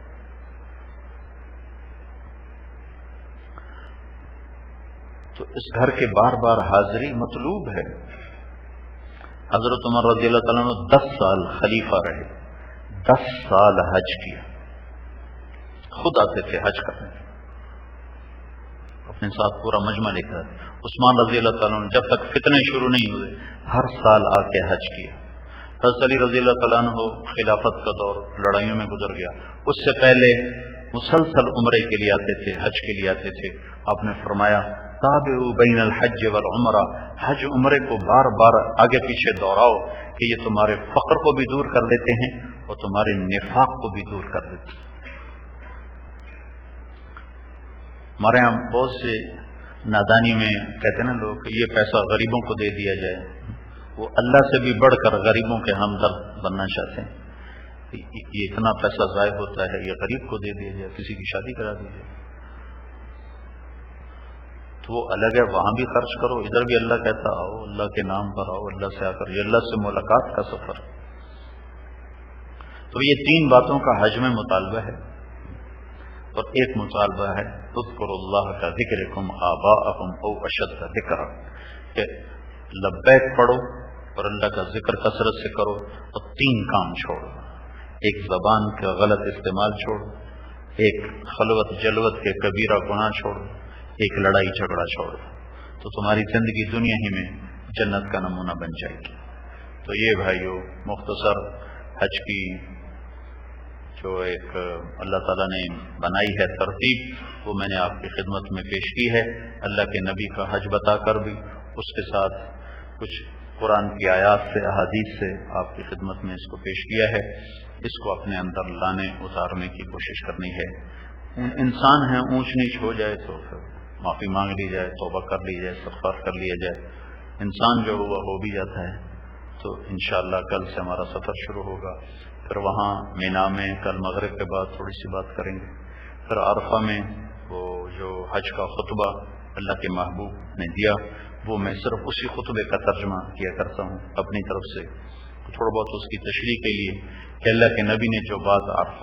تو اس گھر کے بار بار حاضری مطلوب ہے۔ حضرت عمر رضی اللہ تعالیٰ عنہ 10 سال خلیفہ رہے، 10 سال حج کیا، خود آتے تھے حج کرنے، اپنے ساتھ پورا مجمع لے کر۔ عثمان رضی اللہ تعالیٰ عنہ جب تک فتنے شروع نہیں ہوئے ہر سال آ کے حج کیا۔ حضرت علی رضی اللہ تعالیٰ عنہ خلافت کا دور لڑائیوں میں گزر گیا، اس سے پہلے مسلسل عمرے کے لیے آتے تھے، حج کے لیے آتے تھے۔ آپ نے فرمایا تابعوا بین الحج والعمرہ، حج عمرے کو بار بار آگے پیچھے دوہراؤ کہ یہ تمہارے فقر کو بھی دور کر دیتے ہیں اور تمہارے نفاق کو بھی دور کر دیتے ہیں۔ ہمارے یہاں بہت سے نادانی میں کہتے ہیں نا لوگ کہ یہ پیسہ غریبوں کو دے دیا جائے، وہ اللہ سے بھی بڑھ کر غریبوں کے ہمدرد بننا چاہتے ہیں۔ یہ اتنا پیسہ ضائع ہوتا ہے، یہ غریب کو دے دیا جائے، کسی کی شادی کرا دی جائے، تو وہ الگ ہے، وہاں بھی خرچ کرو، ادھر بھی اللہ کہتا آؤ، اللہ کے نام پر آؤ، اللہ سے آ کر، یہ اللہ سے ملاقات کا سفر۔ تو یہ تین باتوں کا حج میں مطالبہ ہے، اور ایک مطالبہ ہے اذکروا اللہ کا ذکرکم آباءکم او اشد ذکرا، کہ لبیک پڑھو اور اللہ کا ذکر کثرت سے کرو، اور تین کام چھوڑو، ایک زبان کا غلط استعمال چھوڑو، ایک خلوت جلوت کے کبیرہ گناہ چھوڑو، ایک لڑائی جھگڑا چھوڑو، تو تمہاری زندگی دنیا ہی میں جنت کا نمونہ بن جائے گی۔ تو یہ بھائیو مختصر حج کی جو ایک اللہ تعالیٰ نے بنائی ہے ترتیب، وہ میں نے آپ کی خدمت میں پیش کی ہے، اللہ کے نبی کا حج بتا کر بھی، اس کے ساتھ کچھ قرآن کی آیات سے، احادیث سے آپ کی خدمت میں اس کو پیش کیا ہے۔ اس کو اپنے اندر لانے اتارنے کی کوشش کرنی ہے۔ انسان ہے، اونچ نیچ ہو جائے تو پھر معافی مانگ لی جائے، توبہ کر لی جائے، استغفار کر لیا جائے، انسان جو ہوا ہو بھی جاتا ہے۔ تو انشاءاللہ کل سے ہمارا سفر شروع ہوگا، پھر وہاں مینا میں کل مغرب کے بعد تھوڑی سی بات کریں گے، پھر عرفہ میں وہ جو حج کا خطبہ اللہ کے محبوب نے دیا، وہ میں صرف اسی خطبے کا ترجمہ کیا کرتا ہوں اپنی طرف سے، تھوڑا بہت اس کی تشریح کے لیے کہ اللہ کے نبی نے جو بات عرفہ